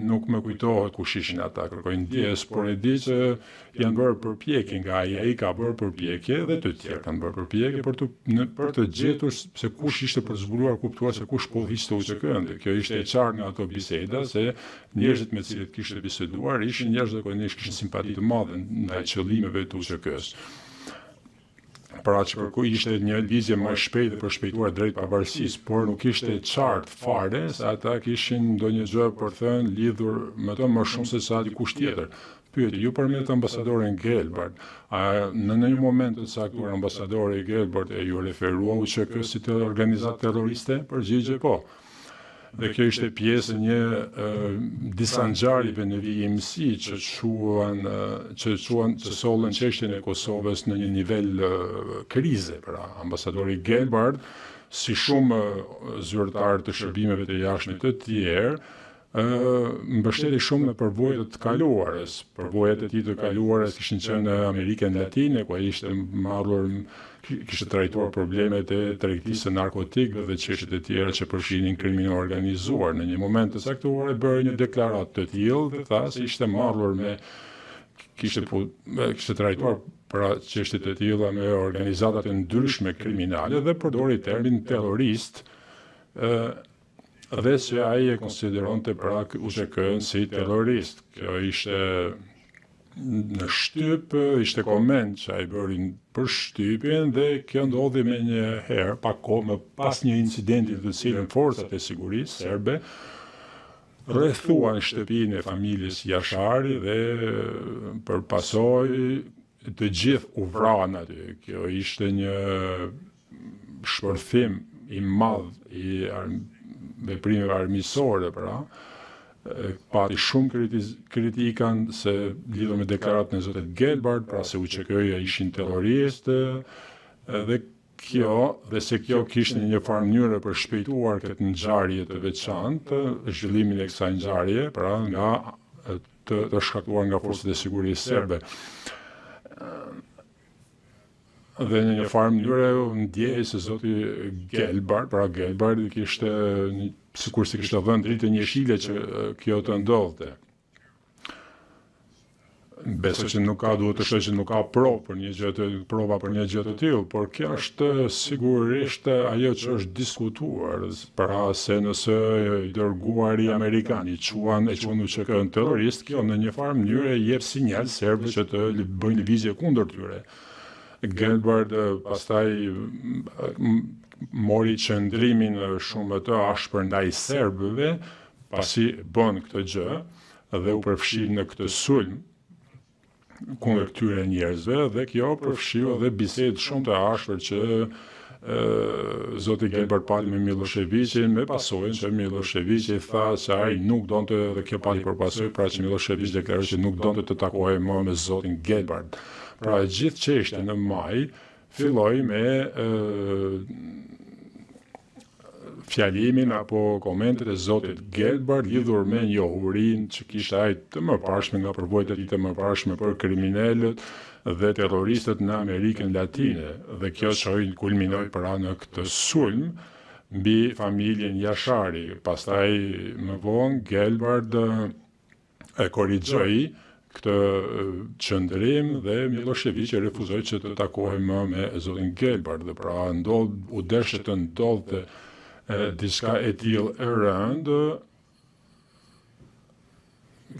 nuk më kujtohet kush ishin ata, kërkoj ndjes, por e di që janë bërë përpjekje nga ai ka bërë përpjekje dhe të tjerë kanë bërë përpjekje për të gjetur se kush ishte për të zbuluar kuptuar se kush po hiqte UÇK-n. Kjo ishte e qartë nga ato biseda se njerëzit me të cilët kishte biseduar ishin njerëz që zakonisht kishin simpati të madhe ndaj qëllimeve të UÇK-s. Pra që kërku ishte një lizje më shpejt dhe për shpejtuar drejt pavarësisë, por nuk ishte qartë fare se ata kishin ndonjë gjë për thënë lidhur me të më shumë se sa dikush tjetër. Pyetje, ju përmet ambasadorin Gelbard, a në një moment të caktuar ambasadori Gelbard e ju referua UÇK si të organizatë terroriste? Përgjigje po. Dhe kjo ishte pjesë një disa ngjarjeve në vijimësi që sollën çështjen e Kosovës në një nivel krize. Pra, ambasadori Gelbard, si shumë zyrtar të shërbimeve të jashtme të tjerë, mbështeti shumë me përvojat e të kaluarës. Përvojat e tij të kaluarës kishin qenë në Amerikën Latine, ku ai ishte marrur, kishte trajtuar problemet e tregtisë së narkotikëve dhe çështjet e tjera që përfshinin krimin e organizuar. Në një moment të saktuar bëri një deklaratë të tillë dhe tha se ishte marrur me kishte trajtuar për çështjet e tilla me organizata të ndryshme kriminale dhe përdori termin terrorist, dhe që ai e konsideronte pra UÇK-n si terrorist. Kjo ishte në shtyp, ishte koment që ai bëri për shtypjen dhe kjo ndodhi me një herë, pak kohë më pas një incidenti të cilën forcat e sigurisë serbe rrethuan shtëpinë e familjes Jashari dhe për pasojë të gjithë u vranë aty. Kjo ishte një shpërthim i madh i veprimeve armiqësore, pra, pati shumë kritikan se lidhur me deklaratën e zotit Gelbard, pra se UÇK-ja ishin terroristë, dhe se kjo kishte një farë mënyrë për shpejtuar këtë ngjarje të veçantë, zhvillimin e kësaj ngjarje, pra nga të shkaktuar nga forcat e sigurisë serbe. Dhe në një farë mënyrë ndjej se zoti Gelbard, pra Gelbard kishte, sikur se kishte dhënë dritë një shile që kjo të ndodhte. Besoj që duhet të shoh që nuk ka prova për një gjë të tillë, por kjo është sigurisht ajo që është diskutuar, pra se nëse i dërguari amerikan e quan UÇK-n terrorist, kjo në një farë mënyrë jep sinjal serbëve që të bëjnë lëvizje kundër tyre. Gelbard pastaj mori qëndrimin shumë të ashpër ndaj serbëve, pasi bën këtë gjë dhe u përfshi në këtë sulm kundër këtyre njerëzve, dhe kjo përfshiu edhe bisedë shumë të ashpër që zoti Gelbard pati me Miloševićin, me pasojën që Miloševići tha se ai nuk donte, dhe kjo pati për pasojë, pra që Milošević deklaroi që nuk donte të takohej më me zotin Gelbard. Pra gjithë çështja në maj filloi me fjalimin apo komentet e zotit Gelbard lidhur me njohurinë që kishte ai të mëparshme nga përvojat e tij të mëparshme për kriminalët dhe terroristët në Amerikën Latine, dhe kjo çoi kulminoi pra në këtë sulm mbi familjen Jashari. Pastaj më vonë Gelbard e korrigjoi këtë qëndrim dhe Milošević refuzoi që të takohej më me zotin Gelbard, dhe pra u deshte të ndodhte diçka e tillë e rëndë.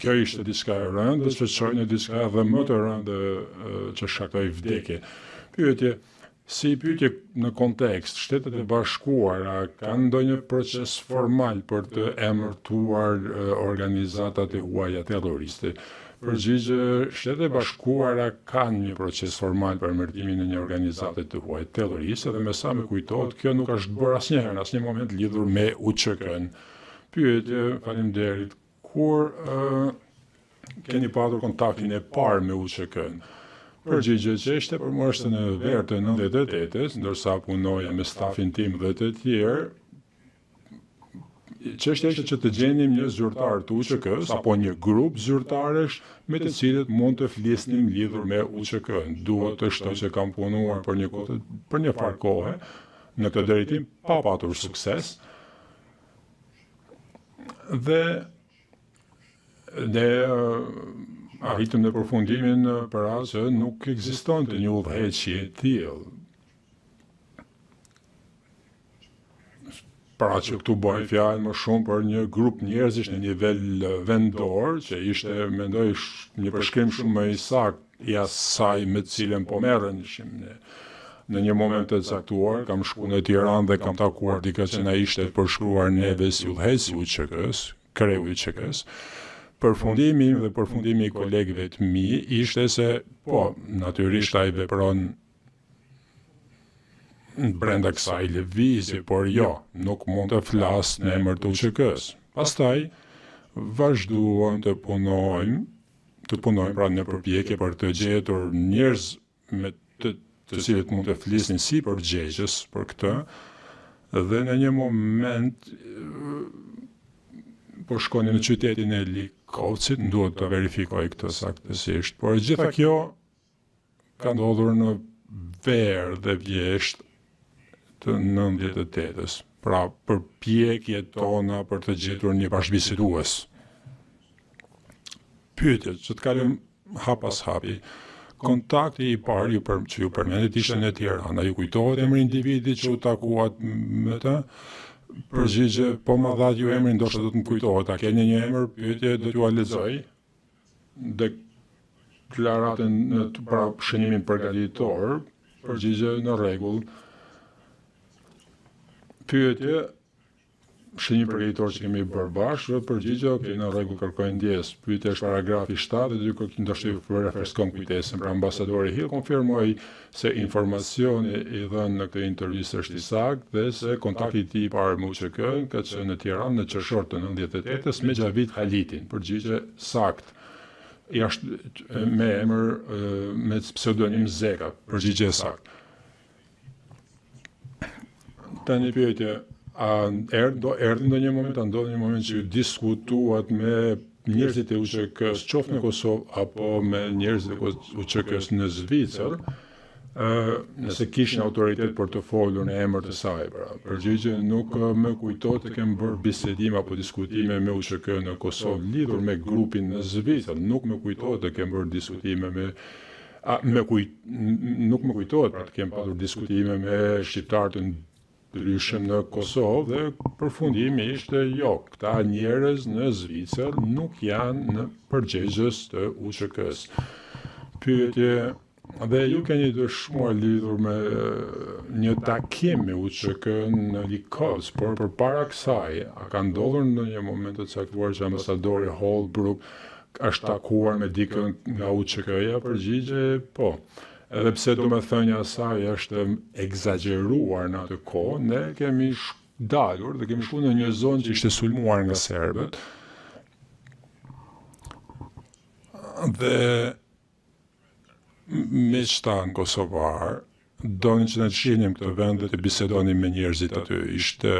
Kjo ishte diçka e rëndë që çoi në diçka edhe më të rëndë që shkaktoi vdekje. Pyetje në kontekst, Shtetet e Bashkuara kanë ndonjë proces formal për të emërtuar organizatat e huaja terroriste? Përgjigje, Shtetet e Bashkuara kanë një proces formal për emërtimin e një organizate të huaj terroriste, dhe me sa më kujtohet, kjo nuk është bërë asnjëherë në asnjë moment lidhur me UÇK-n. Pyetje, faleminderit. Kur keni patur kontaktin e parë me UÇK-n? Përgjigje, që ishte për mua është në verë të 98-s, ndërsa punoja me stafin tim dhe të tjerë, çështja ishte që të gjenim një zyrtar të UÇK-s apo një grup zyrtarësh me të cilët mund të flisnim lidhur me UÇK-n. Duhet të shtoj që kam punuar për një farë kohe në këtë drejtim pa patur sukses. Dhe ne arritëm në përfundimin për atë që nuk ekzistonte një udhëheqje e tillë. Pra që këtu bëhej fjalë më shumë për një grup njerëzish në nivel vendor, që ishte, mendoj, një përshkrim shumë më i saktë i asaj me të cilën po merrenishim ne. Në një moment të caktuar kam shkuar në Tiranë dhe kam takuar dikë që na ishte përshkruar neve si udhëheqësi i UÇK-s, kreu i UÇK-s. Përfundimi im dhe përfundimi i kolegëve të mi ishte se, po, natyrisht ai vepron brenda kësaj lëvizje, por jo, nuk mund të flas në emër të UÇK-s. Pastaj vazhduam të punojmë pra në përpjekje për të gjetur njerëz me të cilët mund të flisnin si përgjegjës për këtë, dhe në një moment po shkonin në qytetin e Likovcit, duhet të verifikoj këtë saktësisht, por gjitha kjo ka ndodhur në verë dhe vjesht të 98-ës. Pra, përpjekjet tona për të gjetur një bashkëbisedues. Pyetje, që të kalëm hap pas hapi. Kontakti i parë që ju përmendet ishte në Tirana. Ju kujtohet emri individi që u takuat me të? Përgjigje, po ma dha ju emrin, ndoshta do të më kujtohet. A keni një emër? Pyetje, do t'ju a lexoj. Deklaratën pra shënimin përgatitor, përgjigje në rregull. Pyetje, shënim përgatitor që kemi bërë bashkë, përgjigje, okay, në rregull, kërkoj ndjes. Pyetja është paragrafi 7 dhe dy ndoshta ju refreskon kujtesën. Pra ambasadori Hill konfirmoi se informacioni i dhënë në këtë intervistë është i saktë dhe se kontakti i tij i parë me UÇK ka qenë në Tiranë në qershor të 98-ës me Xhavit Halitin. Përgjigje saktë. Jashtë me emër me pseudonim Zeka. Përgjigje saktë. Tani pyetje, erdhi ndonjë moment, ndodhi një moment që ju diskutuat me njerëzit e UÇK-s, qoftë në Kosovë apo me njerëzit e UÇK-s në Zvicër, nëse kishin autoritet për të folur në emër të saj. Pra, përgjigje, nuk më kujtohet të kem bërë bisedime apo diskutime me UÇK në Kosovë lidhur me grupin në Zvicër. Nuk më kujtohet të kem bërë diskutime nuk më kujtohet pra të kem pasur diskutime me shqiptarë të ndryshëm në Kosovë dhe përfundimi ishte jo, këta njerëz në Zvicër nuk janë në përgjegjës të UÇK-s. Pyetje, dhe ju keni dëshmuar lidhur me një takim me UÇK në Likovsk, por përpara kësaj, a ka ndodhur në një moment të caktuar që ambasadori Holbrooke është takuar me dikën nga UÇK-ja? Përgjigje, po. Edhe pse domethënia e saj është egzageruar në atë kohë, ne kemi dalur dhe kemi shkuar në një zonë që ishte sulmuar nga serbët. Dhe miqtanë kosovar donin që ne të shihnim këtë vend dhe të bisedonim me njerëzit aty. Ishte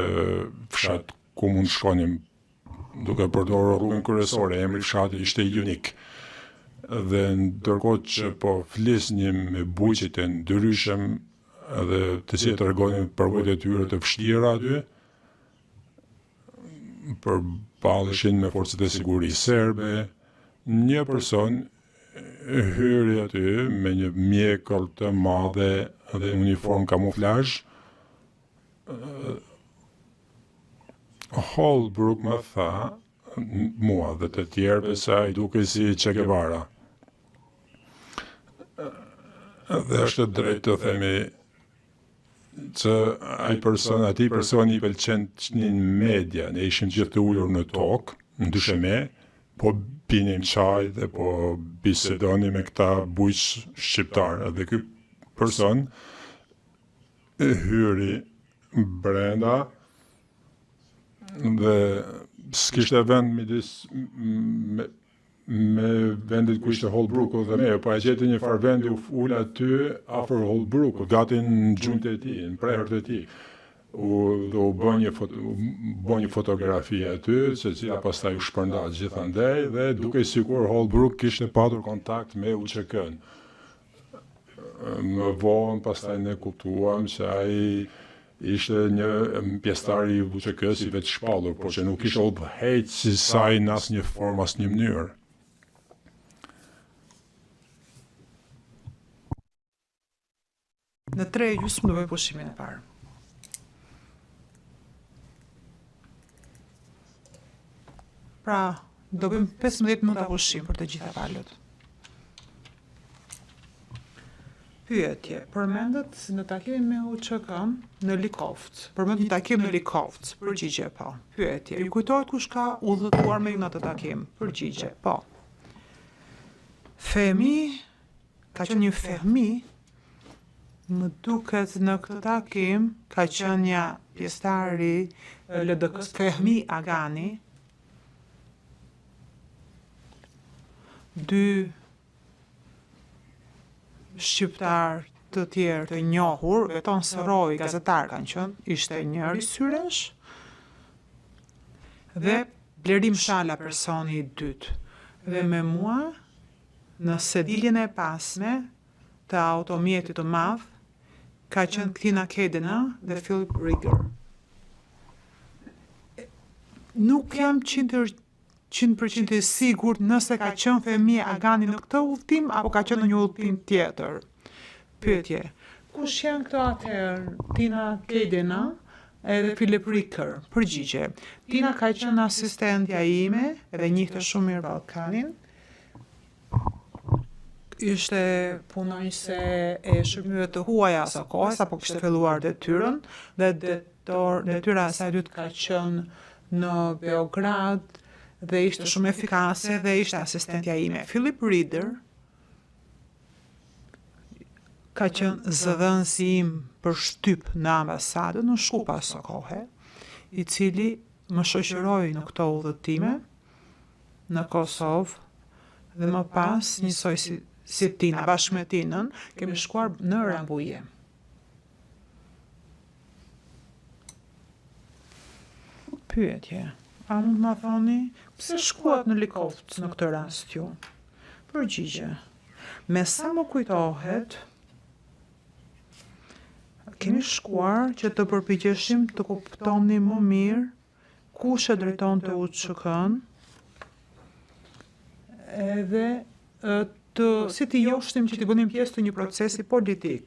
fshat ku mund shkonim duke përdorur rrugën kryesore, emri fshatit ishte unik. Dhe ndërkohë që po flisnim me bujqit e ndryshëm dhe të cilët tregonin përvojat e tyre të vështira aty, përballeshin me forcat e sigurisë serbe, një person hyri aty me një mjekëll të madhe dhe uniform kamuflazh. Holbrooke më tha mua dhe të tjerëve se ai dukej si Che Guevara. Dhe është drejt të themi që atij personi i pëlqen të shnin media, ne ishim gjithë të ulur në tokë, ndryshe me, po pinim çaj dhe po bisedonim me këta bujq shqiptar. Dhe ky person hyri brenda dhe s'kishte vend midis me vendit ku ishte Holbrooke dhe me, po e gjeti një farë vendi u ul aty afër Holbrooke, gati në gjunjtë e tij, në prehërt e tij. Dhe u bën një fotografi aty, se cila pastaj u shpërndat gjithandej dhe duke sikur Holbrooke kishte patur kontakt me UÇK-n. Më vonë pastaj ne kuptuam se ai ishte një pjesëtar i UÇK-s i vetë shpallur, por që nuk ishte udhëheq si saj në asnjë formë, asnjë mënyrë. Në 3:30 do bëj pushimin e parë. Pra, do bëjmë 15 minuta pushim për të gjitha palët. Pyetje, përmendet në takimin me UÇK-n në Likovc. Përmendet një takim në Likovc. Përgjigje, po. Pyetje, ju kujtohet kush ka udhëtuar me ju në atë takim? Përgjigje, po. Fehmi, ka qenë një Fehmi, më duket në këtë takim ka qenë një pjesëtari LDK-s, Fehmi Agani, dy shqiptar të tjerë të njohur, Beton Sëroj, gazetar kanë qenë, ishte njëri syresh, dhe Blerim Shala personi I dytë. Dhe me mua, në sediljen e pasme të automjetit të madh, ka qenë Tina Kedena dhe Philip Rigger. Nuk jam 100% I sigurt nëse ka qenë Femia Agani në këtë udhtim apo ka qenë në një udhtim tjetër. Pyetje. Kush janë këto atëherë? Tina Kedena edhe Philip Rigger. Përgjigje. Tina ka qenë asistentja ime edhe njihte shumë mirë Ballkanin. Ishte punonjëse e shërbimeve të huaja së kohës apo kishte filluar detyrën dhe detyra e saj dytë ka qenë në Beograd dhe ishte shumë efikase dhe ishte asistentja ime. Philip Rigger ka qenë zëdhënësi im për shtyp në ambasadën në Shkupa së kohë, I cili më shoqëroi në këto udhëtime në Kosovë dhe më pas njësoj si Tina, bashkë me Tinën, kemi shkuar në Rambuje. Pyetje, a mund më thoni, pse shkuat në Likovc në këtë rast ju? Përgjigje, me sa më kujtohet, kemi shkuar që të përpiqeshim të kuptonim më mirë kush e drejtonte UÇK-n edhe si të joshtim që të bënim pjesë të një procesi politik.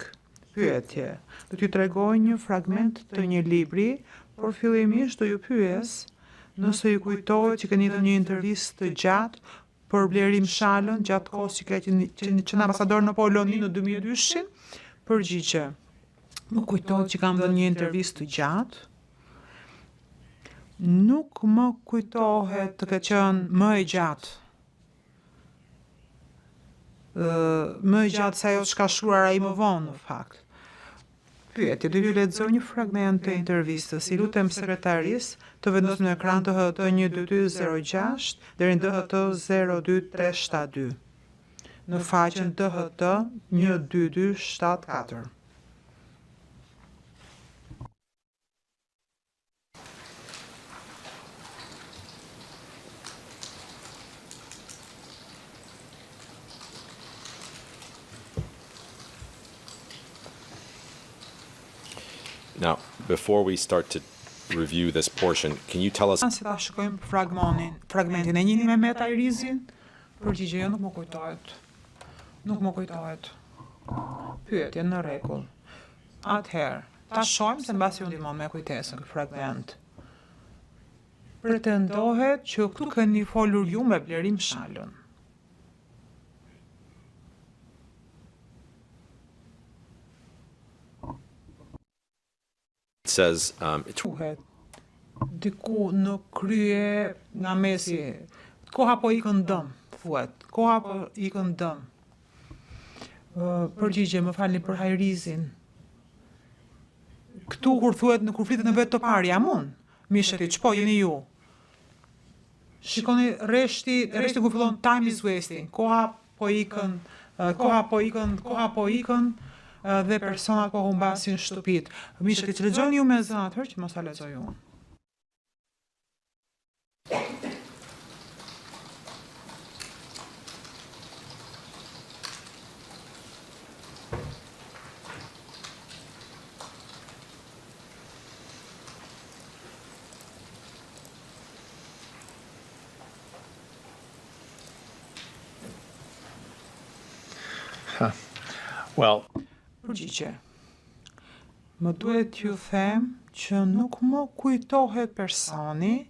Pyetje, do t'ju tregoj një fragment të një libri, por fillimisht do ju pyes nëse ju kujtohet që keni dhënë një intervistë të gjatë për Blerim Shalën gjatë kohës që qenë ambasador në Poloni në 2002-shin. Përgjigje. Më kujtohet që kam dhënë një intervistë të gjatë. Nuk më kujtohet të ketë qenë më e gjatë. Më e gjatë se ajo që ka shkruar ai më vonë në fakt. Pyetje, do ju lexoj një fragment të intervistës. I lutem sekretarisë të vendosë në ekran DHT 12206 deri në DHT 02372. Në faqen DHT 12274. Now, before we start to review this portion, can you tell us... Se ta shikojmë fragmentin e njëni me Meta Irizin? Përgjigje, jo, nuk më kujtohet. Nuk më kujtohet. Pyetje, në rregull. Atëherë, ta shohim se mbasi u ndihmon me kujtesën këtë fragment. Pretendohet që këtu keni folur ju me Blerim Shalën. It says, diku në krye nga mesi, koha po ikën dëm, thuhet, koha po ikën dëm. Përgjigje, më falni për Hajrizin. Këtu kur thuhet kur flitet në vetë të parë, jam unë, mishëti, ç'po jeni ju? Shikoni rreshti ku fillon time is wasting, koha po ikën, dhe personat po humbasin shtëpit. Mishët, që lexoni ju me zatër, që mos ta lexoj unë. Well, Përgjigje. Më duhet t'ju them që nuk më kujtohet personi,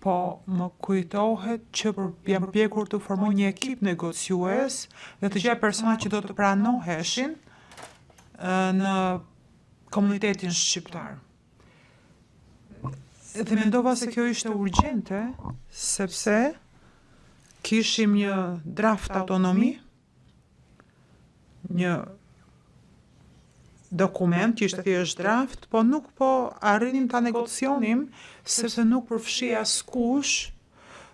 po më kujtohet që jam përpjekur të formoj një ekip negociues dhe të gjej persona që do të pranoheshin në komunitetin shqiptar. Dhe mendova se kjo ishte urgjente, sepse kishim një draft autonomi, një dokument që ishte thjesht draft, po nuk po arrinim ta negocionim sepse nuk përfshi askush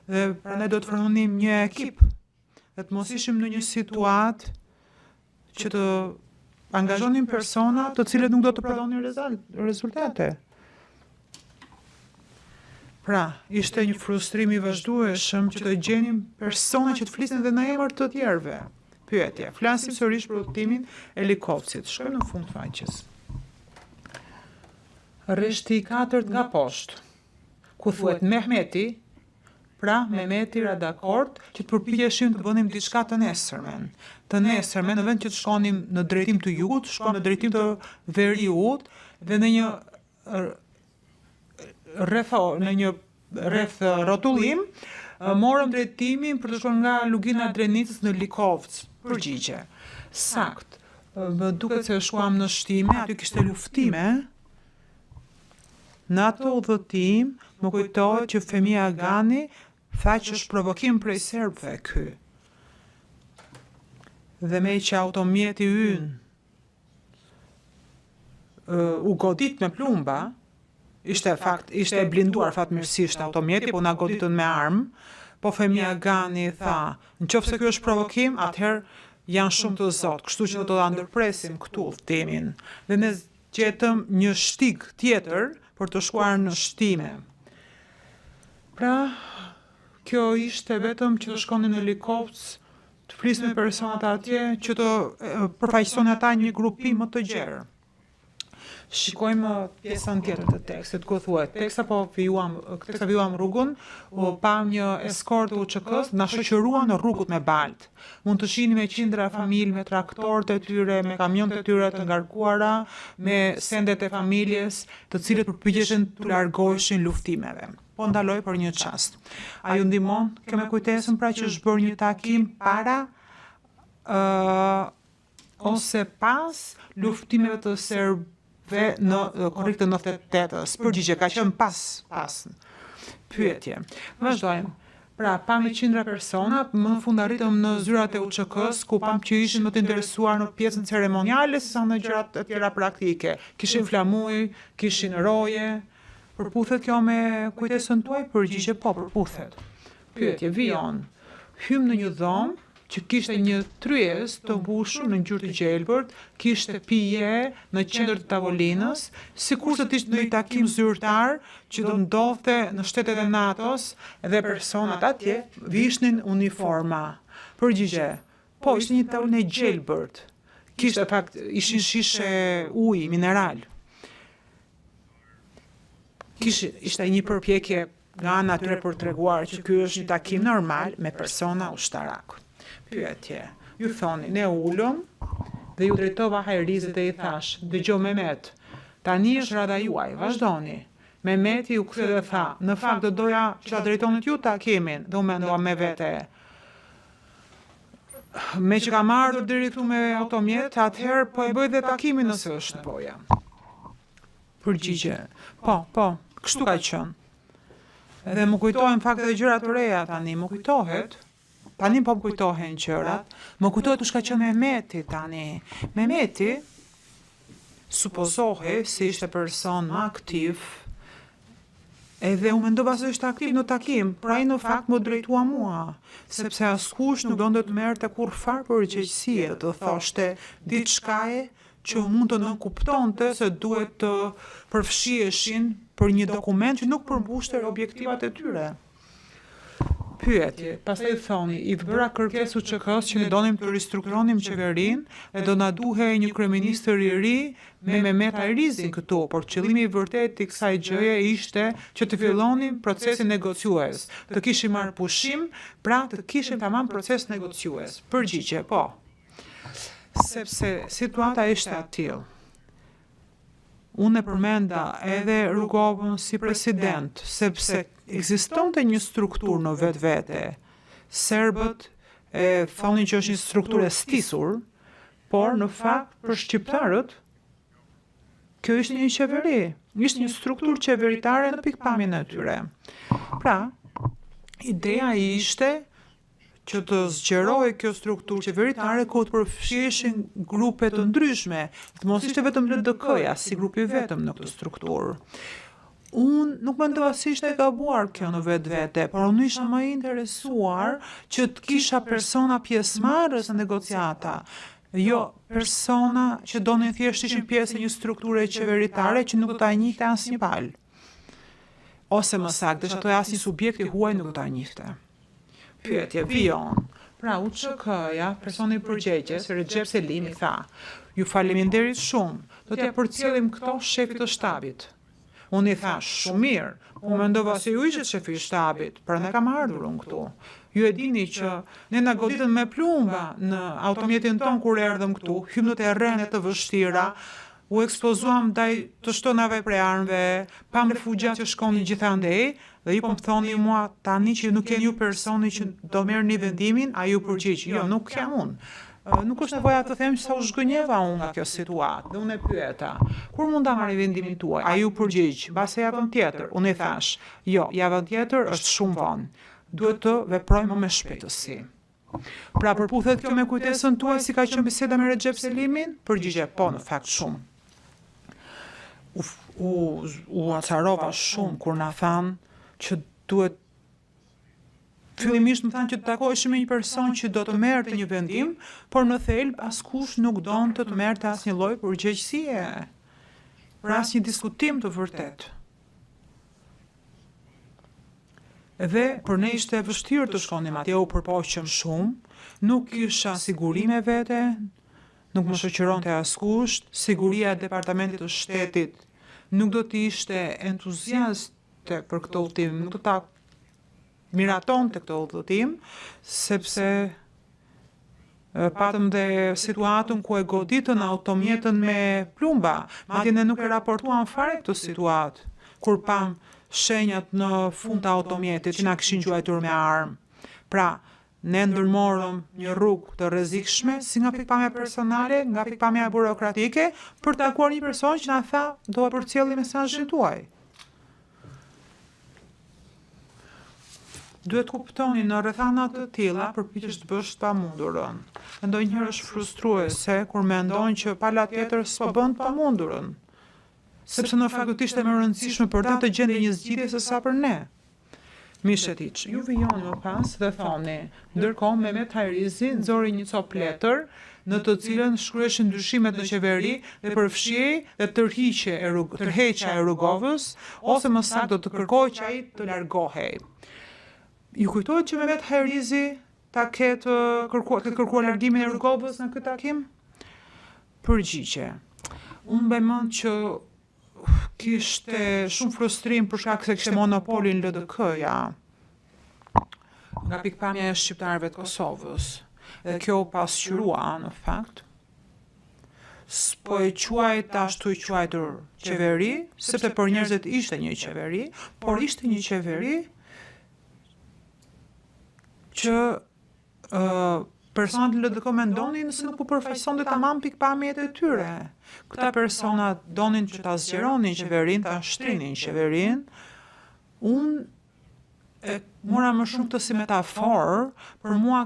dhe prandaj do të formonim një ekip dhe të mos ishim në një situatë që të angazhonim persona të cilët nuk do të prodhonin rezultate. Pra, ishte një frustrim i vazhdueshëm që të gjenim persona që të flisin dhe në emër të tjerëve. Pyetje, flasim sërish për udhëtimin e helikopterit. Shkojmë në fund faqes. Rreshti i 4 nga poshtë, ku thuhet Mehmeti, pra Mehmeti ra dakord që të përpiqeshim të bënim diçka të nesërmen. Të nesërmen, në vend që të shkonim në drejtim të jugut, shkon në drejtim të veriut dhe në një rreth rrotullim, morëm drejtimin për të shkuar nga lugina e Drenicës në Likovc. Përgjigje. Sakt. Më duket se shkuam në shtime, aty kishte luftime. Në ato udhëtim, më kujtohet që Femia Agani tha që është provokim prej serbëve ky. Dhe me që automjeti ynë u godit me plumba, ishte blinduar fatmirësisht automjeti, po na goditën me armë, po Femia Agani tha, nëse ky është provokim, atëherë janë shumë të zotë, kështu që do ta ndërpresim këtu udhëtimin. Dhe ne gjetëm një shtig tjetër për të shkuar në shtime. Pra, kjo ishte vetëm që të shkonin në Likovc, të flisnin me personat atje, që të përfaqësonin ata një grupim më të gjerë. Shikojmë pjesën tjetër të tekstit, ku thuhet, teksa vijuam rrugun, pam një eskort të UÇK-s, na shoqëruan në rrugut me baltë. Mund të shihni me qindra familje, me traktorët e tyre, me kamionet e tyre të ngarkuara, me sendet e familjes, të cilët përpiqeshin të largoheshin luftimeve. Po ndaloj për një çast. A ju ndihmon kjo me kujtesën pra që është bërë një takim para ose pas luftimeve të serbëve në konfliktin e 98-s. Përgjigje ka qenë pas. Pyetje. Vazhdojmë. Pra, pam me qindra persona, më në fund arritëm në zyrat e UÇK-s, ku pam që ishin më të interesuar në pjesën ceremoniale, sesa në gjërat e tjera praktike. Kishin flamuj, kishin roje. Përputhet kjo me kujtesën tuaj? Përgjigje po, përputhet. Pyetje, vijon. Hym në një dhomë që kishte një tryez të mbushur në ngjyrë të gjelbërt, kishte pije në qendër të tavolinës, sikurse të ishte një takim zyrtar që do ndodhte në shtetet e NATO-s dhe personat atje vishnin uniforma. Përgjigje, po, ishte një tavolinë e gjelbërt. Kishte fakt, ishin shishe ujë mineral. Ishte një përpjekje nga ana atyre për treguar që ky është një takim normal me persona ushtarak. Pyetje. Ju thoni, ne ulëm dhe ju drejtova Hajrizit dhe i thash, dëgjoj Mehmet, tani është rada juaj, vazhdoni. Mehmeti u kthe dhe tha, në fakt do doja që ta drejtonit ju takimin, dhe u mendova me vete. Me që kam ardhur deri këtu me automjet, atëherë po e bëj dhe takimin nëse është nevoja. Përgjigje. Po, kështu ka qenë. Edhe më kujtohen fakte dhe gjëra të reja tani, më kujtohet. Tani po më kujtohen gjërat, më kujtohet kush ka qenë Mehmeti tani. Mehmeti supozohej se ishte person më aktiv, edhe u mendova se ishte aktiv në takim, pra ai në fakt më drejtua mua, sepse askush nuk donte të merrte kurrfar përgjegjësie, të thoshte diçkaje që mund të nënkuptonte se duhet të përfshiheshin për një dokument që nuk përmbushte objektivat e tyre. Pyetje, pastaj thoni, i bëra kërkesë UÇK-s që ne donim të ristrukturonim qeverinë dhe do na duhej një kryeministër i ri me Mehmet Hajrizin këtu, por qëllimi i vërtetë i kësaj gjëje ishte që të fillonim procesin negociues, të kishim marrë pushim, pra të kishim tamam proces negociues. Përgjigje, po. Sepse situata ishte atillë. Unë e përmenda edhe Rugovën si president, sepse ekzistonte një strukturë në vetvete. Serbët e thonin që është një strukturë e stisur, por në fakt për shqiptarët kjo ishte një qeveri, ishte një strukturë qeveritare në pikpamjen e tyre. Pra, ideja ishte që të zgjerohej kjo strukturë qeveritare ku të përfshiheshin grupe të ndryshme, të mos ishte vetëm LDK-ja si grupi vetëm në këtë strukturë. Unë nuk mendova se ishte e gabuar kjo në vetvete, por unë isha më interesuar që të kisha persona pjesëmarrës në negociata, jo persona që donin thjesht ishin pjesë e një strukture qeveritare që nuk do ta njihte asnjë palë. ose më saktë, që ato asnjë subjekti huaj nuk ta njihte. Pyetje, vijon. Pra, UÇK-ja, personi përgjegjës, Recep Selimi tha: "Ju faleminderit shumë, do t'ja përcjellim këto shefit të shtabit." Unë i thash, "Shumë mirë, po mendova se ju ishit shefi i shtabit, prandaj kam ardhur unë këtu. Ju e dini që ne na goditën me plumba në automjetin ton kur erdhëm këtu, hym në terrene të vështira, u ekspozuam ndaj të shtonave prej armëve, pam refugjat që shkonin gjithandej, dhe ju po më thoni mua tani që nuk jeni ju personi që do merrni vendimin, a ju përgjigj? Jo, nuk jam unë. Nuk është nevoja të them sa u zgënjeva unë nga kjo situatë. Dhe unë e pyeta, kur mund ta marrë vendimin tuaj? A ju përgjigj? Mbase javën tjetër. Unë i thash, jo, javën tjetër është shumë vonë. Duhet të veprojmë me shpejtësi. Pra, përputhet kjo me kujtesën tuaj si ka qenë biseda me Recep Selimin? Përgjigje, po, në fakt shumë. U acarova shumë kur na thanë që duhet fillimisht më thanë që të takoheshim me një person që do të merrte një vendim, por në thelb askush nuk donte të merrte asnjë lloj përgjegjësie. Për asnjë diskutim të vërtet. Edhe për ne ishte e vështirë të shkonim atje, u përpoqëm shumë, nuk kisha sigurime vete, nuk më shoqëronte askush, siguria e departamentit të shtetit nuk do të ishte entuziaste për këtë udhëtim, nuk do ta miratonte këtë udhëtim, sepse patëm dhe situatën ku e goditën automjetën me plumba, madje ne nuk e raportuam fare këtë situatë, kur pam shenjat në fund të automjetit që na kishin quajtur me armë. Pra, ne ndërmorëm një rrugë të rrezikshme si nga pikpamja personale, nga pikpamja burokratike, për të takuar një person që na tha do e përcjelli mesazhin tuaj. Duhet kuptoni në rrethana të tilla përpiqesh të bësh të pamundurën. Ndonjëherë është frustruese kur mendon që pala tjetër s'po bën të pamundurën, sepse në fakt do të ishte më rëndësishme për ta të gjendë një zgjidhje se sa për ne. Mishetiç, ju vijoni më pas dhe thoni, ndërkohë Mehmet Hajrizi nxori një copë letër në të cilën shkruheshin ndryshimet në qeveri dhe përfshihej dhe tërheqja e Rugovës, ose më saktë do të kërkohej që ai të largohej. Ju kujtohet që Mehmet Hajrizi ta ketë kërkuar largimin e Rugovës në këtë takim? Përgjigje. Unë mbaj mend që kishte shumë frustrim për shkak se kishte monopolin LDK-ja nga pikpamja e shqiptarëve të Kosovës. Dhe kjo u pasqyrua në fakt. S'po e quajt ashtu i quajtur qeveri, sepse për njerëzit ishte një qeveri, por ishte një qeveri që personat në LDK mendonin se nuk po përfaqësonte tamam pikpamjet e tyre. Këta persona donin që ta zgjeronin qeverinë, ta shtrinin qeverinë. Unë e mora më shumë këtë si metaforë, për mua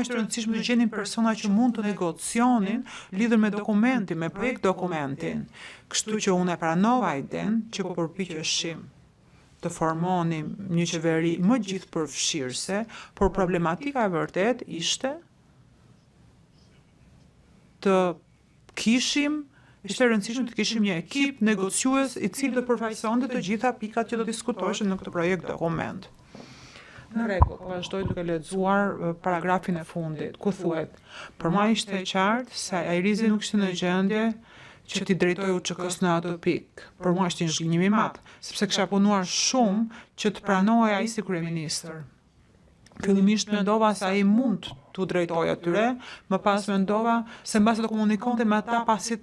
ishte rëndësishme të gjenin persona që mund të negocionin lidhur me dokumentin, me projekt dokumentin. Kështu që unë e pranova idenë që po përpiqeshim të formonim një qeveri më gjithëpërfshirëse, por problematika e vërtet ishte ishte rëndësishme të kishim një ekip negociues i cili të përfaqësonte të gjitha pikat që do diskutoheshin në këtë projekt dokument. Në rregull, vazhdoj duke lexuar paragrafin e fundit, ku thuhet: "Për mua ishte e qartë se Hajrizi nuk ishte në gjendje që t'i drejtoj UÇK-s në atë pikë. Për mua ishte një zhgënjim i madh, sepse kisha punuar shumë që të pranohej ai si kryeministër. Fillimisht mendova se ai mund t'u drejtojë atyre, më pas mendova se mbasi do komunikonte me ata pasi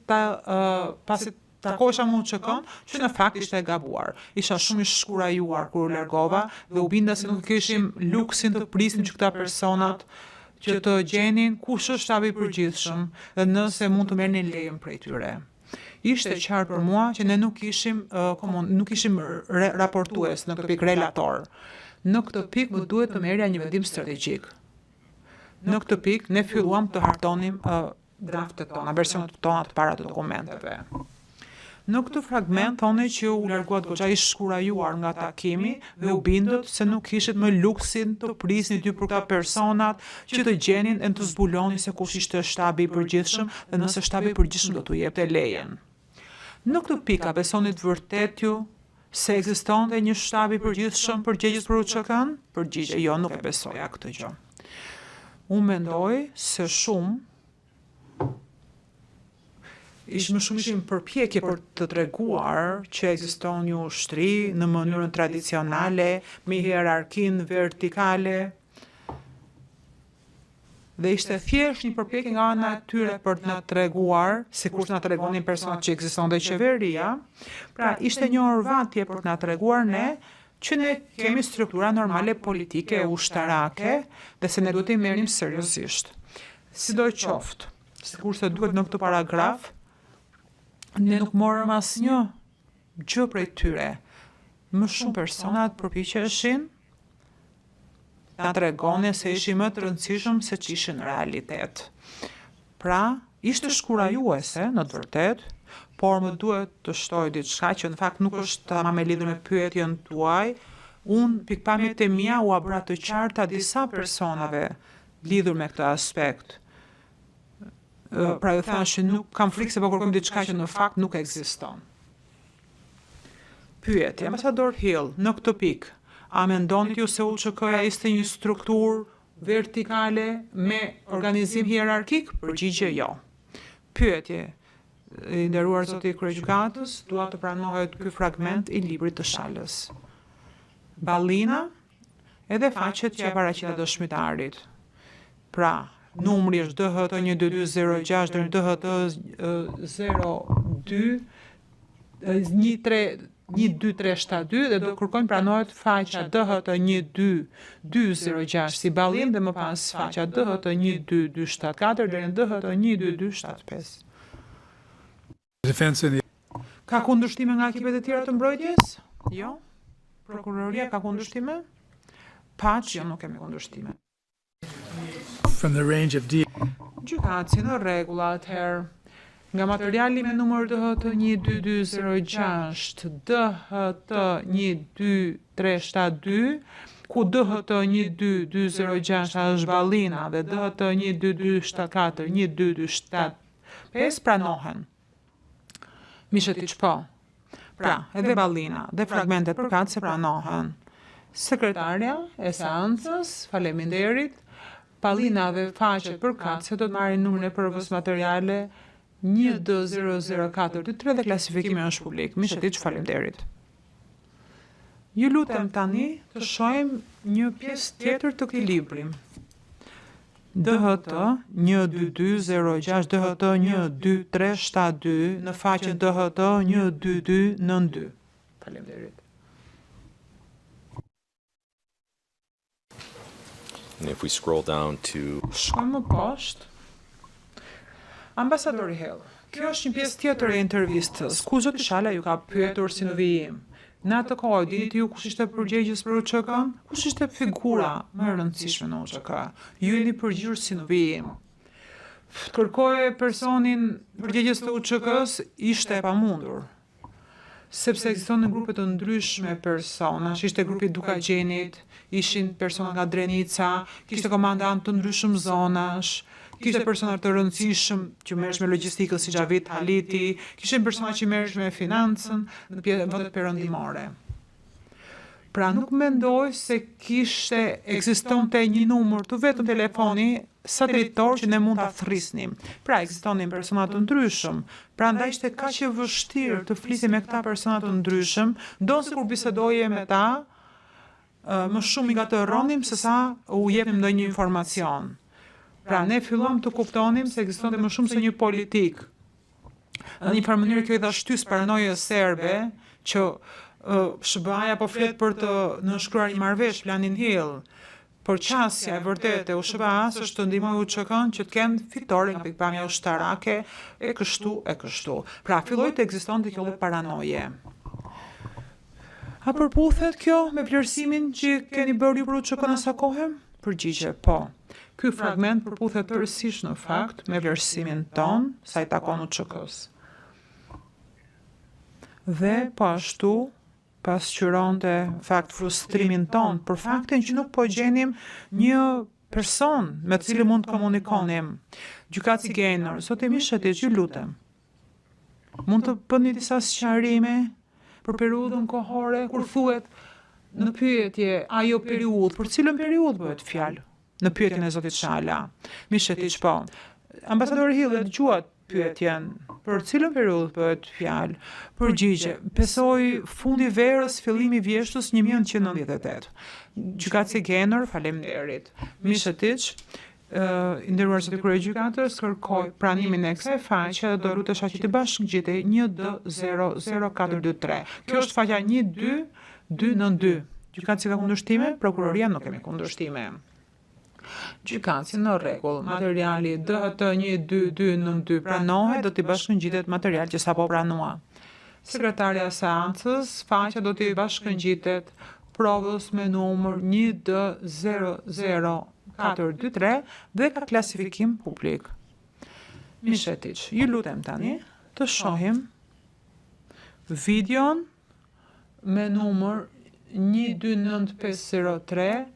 takohesha me UÇK-n, që në fakt ishte e gabuar. Isha shumë i shkurajuar kur u largova dhe u binda se nuk kishim luksin të prisnim që këta personat që të gjenin kush është shtabi i përgjithshëm dhe nëse mund të merrnin lejën prej tyre. Ishte qartë për mua që ne nuk ishim raportues në këtë pikë, relator. Në këtë pikë më duhet të merrja një vendim strategjik. Në këtë pikë ne filluam të hartonim draftet tona, versionet tona të para të dokumenteve. Në këtë fragment thoni që u larguat goxha i shkurajuar nga takimi dhe u bindët se nuk kishit më luksin të prisni dy për këta personat që të gjenin e të zbuloni se kush ishte shtabi i përgjithshëm dhe nëse shtabi i përgjithshëm do t'u jepte lejen. Në këtë pikë besonit vërtet ju se ekzistonte një shtab i përgjithshëm përgjegjës për UÇK-n? Përgjigje, jo, nuk e besoja këtë gjë. Unë mendoj se ishte më shumë përpjekje për të treguar që ekziston një ushtri në mënyrën tradicionale, me hierarkinë vertikale, dhe ishte thjesht një përpjekje nga ana e tyre për të na treguar, sikur të na tregonin personat që ekzistonte qeveria, pra ishte një orvatje për të na treguar ne që ne kemi struktura normale politike e ushtarake dhe se ne duhet i merrim seriozisht. Sidoqoftë, sikurse duhet në këtë paragraf, ne nuk morëm asnjë gjë prej tyre. Më shumë personat përpiqeshin na tregonin se ishin më të rëndësishëm se që ishin në realitet. Pra, ishte shkurajuese, në të vërtet, por më duhet të shtoj diçka që në fakt nuk është tamam e lidhur me pyetjen tuaj. Unë pikpamjet e mia u bra të qarta disa personave lidhur me këtë aspekt. Pra ju thashë nuk kam frikë se po kërkojmë diçka që në fakt nuk ekziston. Pyetje, ambasador Hill, në këtë pikë, a mendonit ju se UÇK-ja ishte një strukturë vertikale me organizim hierarkik? Përgjigje jo. Pyetje, i nderuar zoti kryegjykatës, dua të pranohet ky fragment i librit të Shalës. Ballina edhe faqet që e paraqita dëshmitarit. Pra, numri është DHT 12206 deri DHT 12372 dhe do kërkojmë pranohet faqa DHT 12206 si ballim dhe më pas faqa DHT 12274 deri në DHT 12275. Defense in the Ka kundërshtime nga ekipet e tjera të mbrojtjes? Jo. Prokuroria ka kundërshtime? Jo, nuk kemi kundërshtime. from the range of D. Gjykatësi në rregull atëherë. Nga materiali me numër DHT 12206, DHT 12372, ku DHT 12206 është Ballina dhe DHT 12274, 12275 pranohen. Mishetiq po. Pra, edhe Ballina dhe fragmentet përkatëse pranohen. Sekretarja e seancës, faleminderit. Ballina dhe faqet përkatëse do të marrin numrin e provës materiale 1D00423 dhe klasifikimi është publik. Mishetiq, faleminderit. Ju lutem tani të shohim një pjesë tjetër të këtij libri. DHT 12206, DHT 12372 në faqen DHT 12292. Faleminderit. And if we scroll down to Shkojmë më poshtë. Ambasadori Hill, kjo është një pjesë tjetër e intervistës, ku zoti Shala ju ka pyetur si në vijim. Në atë kohë, dinit ju kush ishte përgjegjës për UÇK-n? Kush ishte figura më e rëndësishme në UÇK? Ju jeni përgjigjur si në vijim. Kërkoje personin përgjegjës të UÇK-s ishte e pamundur, sepse ekzistonin grupe të ndryshme personash, ishte grupi Dukagjenit, ishin persona nga Drenica, kishte komandant të ndryshëm zonash, kishte persona të rëndësishëm që merresh me logjistikën si Xhavit Haliti, kishin persona që merresh me financën në vendet perëndimore. Pra nuk mendoj se ekzistonte një numër të vetëm telefoni satelitor që ne mund ta thrisnim. Pra ekzistonin persona të ndryshëm. Prandaj ishte kaq e vështirë të flisim me këta persona të ndryshëm, ndonse kur bisedoje me ta, më shumë i gatëronim se sa u jepnim ndonjë informacion. Pra ne fillom të kuptonim se ekzistonte më shumë se një politik. Në një farë mënyrë kjo i dha shtys paranojës serbe që SBA-ja po flet për të nënshkruar një marrëveshje planin Hill. Por qasja e vërtetë e SBA-s është të ndihmojë UÇK-n që të kenë fitore nga pikpamja ushtarake e kështu. Pra filloi të ekzistonte kjo lloj paranoje. A përputhet kjo me vlerësimin që keni bërë ju për UÇK-n asa kohë? Përgjigje, po. Ky fragment përputhet tërësisht në fakt me vlerësimin ton sa i takon UÇK-s. Dhe po ashtu pasqyronte fakt frustrimin ton për faktin që nuk po gjenim një person me të cilin mund të komunikonim. Gjykatësi Gaynor, zoti Mishetiq, ju lutem. Mund të bëni disa sqarime për periudhën kohore kur thuhet në pyetje ajo periudhë, për cilën periudhë bëhet fjalë? Në pyetjen e zotit Shala. Mishetiç, po. Ambasadori Hill e dëgjuat pyetjen, për cilën periudhë bëhet fjalë? Përgjigje, besoj fundi verës, fillimi vjeshtës 1998. Gjykatësi Genër, faleminderit. Mishetiç, i nderuar zoti kryegjykatës, kërkoj pranimin e kësaj faqe dhe do lutesha që të bashkëngjitej 1D00423. Kjo është faqja 12292. Gjykatësi ka kundërshtime, prokuroria nuk kemi kundërshtime. Gjykatësi në rregull, materiali DHT 12292 pranohet, do t'i bashkëngjitet material që sapo pranua. Sekretarja e seancës, faqja do t'i bashkëngjitet provës me numër 1D00423 dhe ka klasifikim publik. Mishetiç, ju lutem tani të shohim videon me numër 129503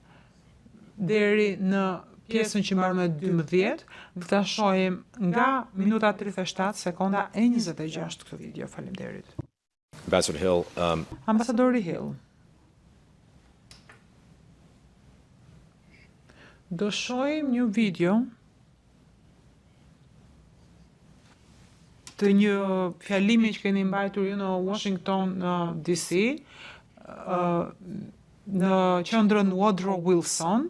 deri në pjesën që mbaron me 12 dhe ta shohim nga minuta 37 sekonda e 26 këtë video. Faleminderit. Ambassador Hill, Ambasadori Hill. Do shohim një video të një fjalimi që keni mbajtur ju në Washington DC, në qendrën Woodrow Wilson,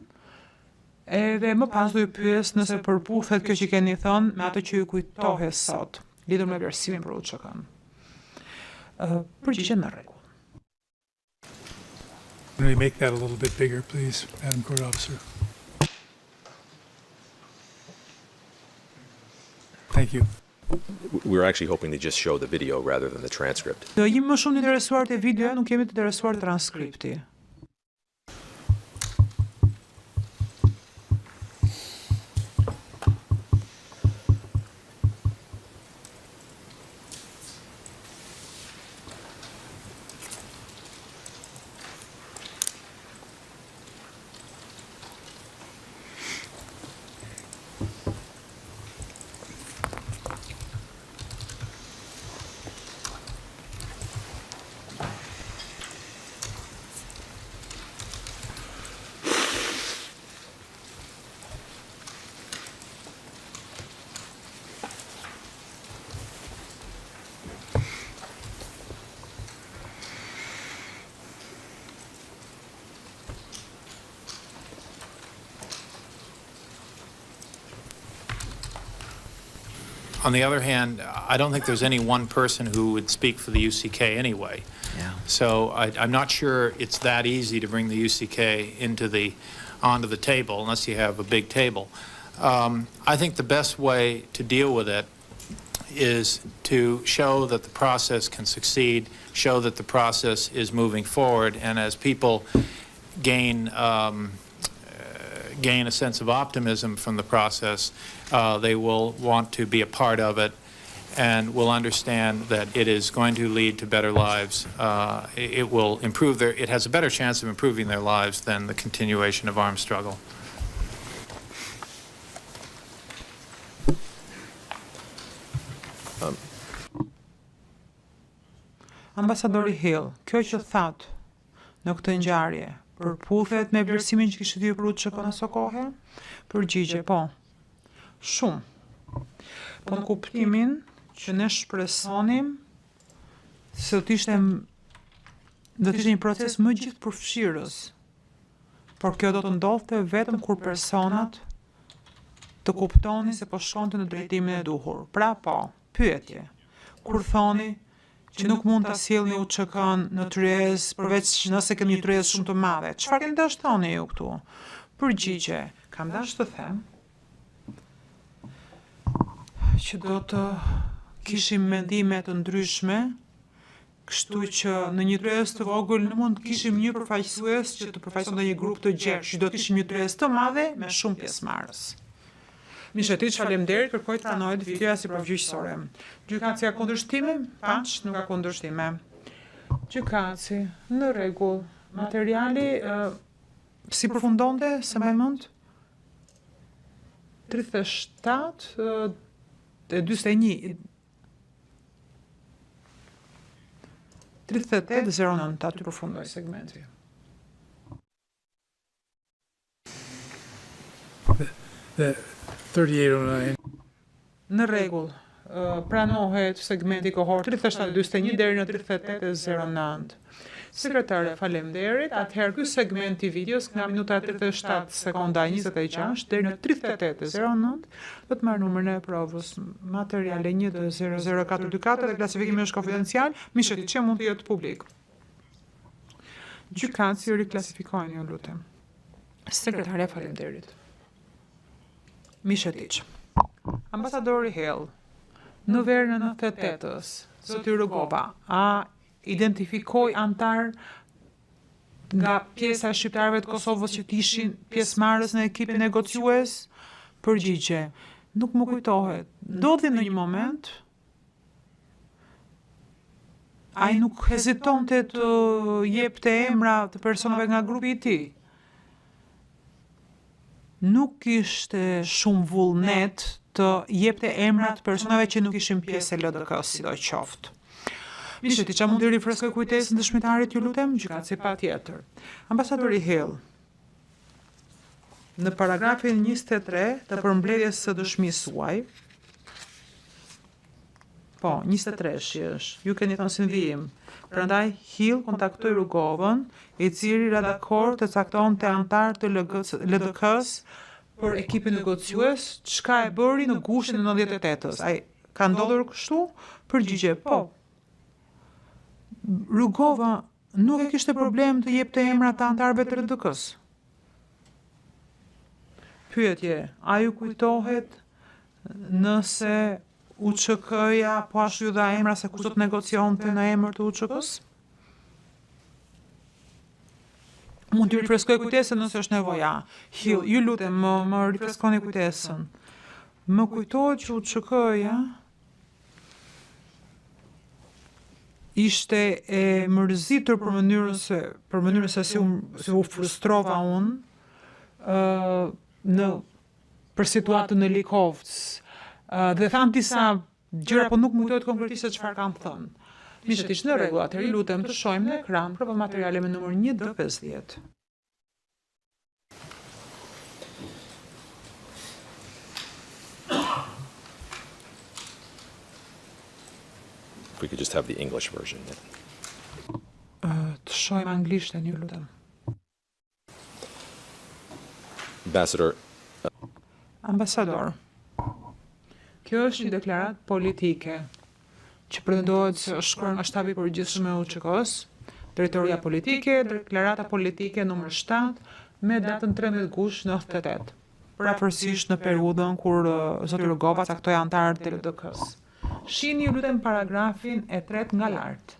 edhe më pas do ju pyes nëse përputhet kjo që keni thënë me atë që ju kujtohet sot, lidhur me vlerësimin për UÇK-n. Përgjigje në rregull. Can we make that a little bit bigger, please, Madam Court Officer? Thank you. we were actually hoping to just show the video rather than the transcript. Do jemi më shumë të interesuar te videoja, nuk jemi të interesuar transkripti. On the other hand, I don't think there's any one person who would speak for the UCK anyway. Yeah. So I'm not sure it's that easy to bring the UCK onto the table unless you have a big table. I think the best way to deal with it is to show that the process can succeed, show that the process is moving forward, and as people gain a sense of optimism from the process, they will want to be a part of it and will understand that it is going to lead to better lives. It will improve it has a better chance of improving their lives than the continuation of armed struggle. Ambasadori Hill, kjo që thatë në këtë ngjarje, përputhet me vlerësimin që kishte dhënë për UÇK në aso kohë? Përgjigje, po. Shumë. Po në kuptimin që ne shpresonim se do të ishte një proces më gjithëpërfshirës. Por kjo do të ndodhte vetëm kur personat të kuptonin se po shkonte në drejtimin e duhur. Pra po, pyetje. Kur thoni që nuk mund ta sjellni UÇK-n në Tryezë përveç nëse kemi një Tryezë shumë të madhe. Çfarë keni dashur thoni ju këtu? Përgjigje, kam dashur të them që do të kishim mendime të ndryshme, kështu që në një Tryezë të vogël në mund të kishim një përfaqësues që të përfaqësonte një grup të gjerë, do të kishim një Tryezë të madhe me shumë pjesëmarrës. Mishetiç, faleminderit, kërkoj të pranohet videoja si provgjyqësore. Gjykatësi ka kundërshtime? Paç, nuk ka kundërshtime. Gjykatësi, në rregull. Materiali si përfundonte, se më mend? 37 e 41. 3809, aty përfundoi segmenti. The 3809. Në rregull, pranohet segmenti kohor 3741 deri në 3809. Sekretare, faleminderit. Atëherë ky segment i videos nga minuta 37 sekonda 26 deri në 38:09 do të marrë numrin e provës. Materiale 1-00424 dhe klasifikimi është konfidencial, mishët që mund të jetë publik. Gjykatësi riklasifikojnë, ju lutem. Sekretare, faleminderit. Mishetiq. Ambasadori Hill, në verën e 98-s, zoti Rugova, a identifikoj antar nga pjesa e shqiptarëve të Kosovës që ishin pjesëmarrës në ekipin negociues? Përgjigje. Nuk më kujtohet. Ndodhi në një moment ai nuk hezitonte të jepte emra të personave nga grupi i tij. Nuk ishte shumë vullnet të jepte emra të personave që nuk ishin pjesë e LDK-s, sidoqoftë. Misheti, që mund të rifreskoj kujtesën dëshmitarit, ju lutem, gjykatësi patjetër. Ambasadori Hill, në paragrafin 23 të përmbledhjes së dëshmisë suaj, 23 është, ju keni thënë si në vijim. Prandaj Hill kontaktoi Rugovën, i cili ra dakord të caktonte antar të LDK-s për ekipin negociues, çka e bëri në gushin e 98-s. Ai ka ndodhur kështu? Përgjigje, po. Rugova nuk e kishte problem të jepte emra të antarëve të LDK-s. Pyetje, a ju kujtohet nëse UÇK-ja po ashtu ju dha emra se kush do të negocionte në emër të UÇK-s? Mund të rifreskoj kujtesën nëse është nevoja. Hill, ju lutem, më rifreskoni kujtesën. Më kujtohet që UÇK-ja ishte e mërzitur për mënyrën se si u frustrova unë për situatën në Likovc. Dhe tham disa gjëra, po nuk më kujtohet konkretisht se çfarë kam thënë. Mishët ishtë në rregull, atëherë lutem të shohim në ekran prova materiale me numër 1D50. We could just have the English version. Të shohim anglishten, ju lutem. Ambasador, kjo është një deklaratë politike që pretendohet se është shkruar nga shtabi i përgjithshëm i UÇK-s, drejtoria politike, deklarata politike numër 7 me datën 13 gusht 98. Përafërsisht në periudhën kur zoti Rugova caktoi antarët e LDK-s. Shihni, ju lutem, paragrafin e 3 nga lart.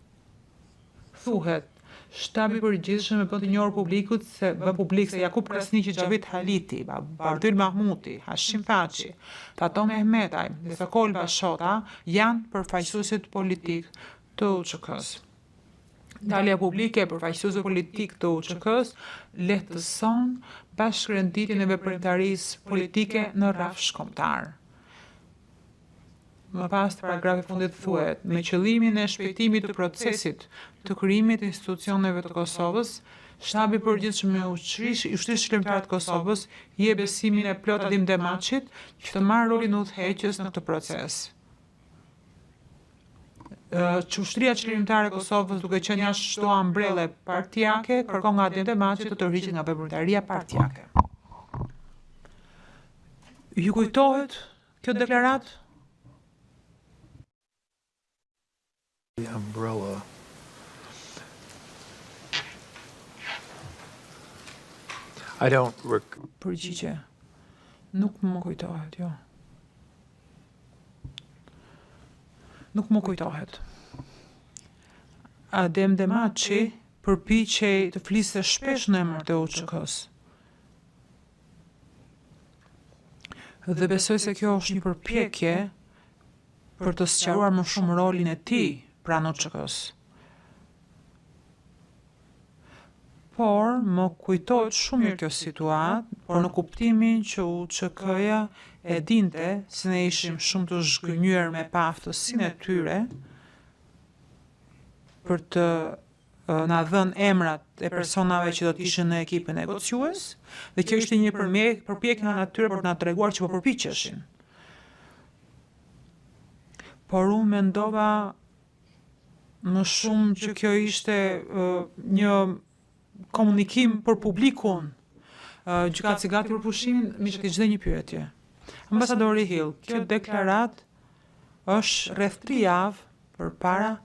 Thuhet, shtabi i përgjithshëm e bën të njohur publikut se Jakub Krasniqi, Xhavit Haliti, Bardhyl Mahmuti, Hashim Thaçi, Tato Mehmetaj dhe Sokol Bashota janë përfaqësuesit politik të UÇK-s. Dalja publike e përfaqësuesve politik të UÇK-s lehtëson bashkërenditjen e veprimtarisë politike në rrafsh kombëtar. Më pas të paragrafi fundit thuhet, me qëllimin e shpejtimit të procesit të krijimit të institucioneve të Kosovës, shtabi i përgjithshëm i Ushtrisë Shqiptare të Kosovës jep besimin e plot Adim Demaçit që të marrë rolin e udhëheqës në këtë proces. Ushtria Shqiptare e Kosovës, duke qenë jashtë çdo ambrelle partijake, kërkon nga Adim Demaçi të tërhiqet nga veprimtaria partijake. Ju kujtohet kjo deklaratë? The umbrella. I don't Përgjigje. Nuk më kujtohet, jo. Nuk më kujtohet. Adem Demaçi përpiqej të fliste shpesh në emër të UÇK-s. Dhe besoj se kjo është një përpjekje për të sqaruar më shumë rolin e tij pranë UÇK-s. Por, më kujtohet shumë mirë kjo situatë, por në kuptimin që UÇK-ja e dinte se ne ishim shumë të zhgënjur me pa aftësinë e tyre për të na dhënë emrat e personave që do të ishin në ekipin negociues, dhe kjo ishte një përpjekje nga natyra për të na treguar që po përpiqeshin. Por unë mendova më shumë që kjo ishte një komunikim për publikun, gjykatës i gati për pushimin, mi që t'i çdo një pyetje. Ambasadori Hill, kjo deklarat është rreth 3 javë përpara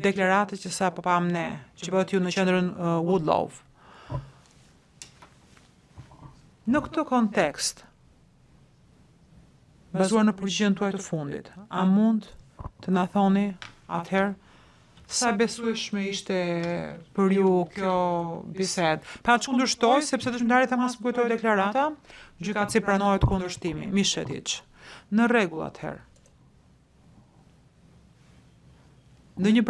deklaratës që sa po pam ne, që bëhet ju në qendrën Woodlove. Në këtë kontekst, bazuar në përgjigjen tuaj të fundit, a mund të na thoni atëherë sa besueshme ishte për ju kjo bisedë? Pa të kundërshtoj, sepse dëshmitarit e mas më kujtoj deklarata, gjykatësi pranohet kundërshtimi, Mishetić. Në rregull atëherë. Në një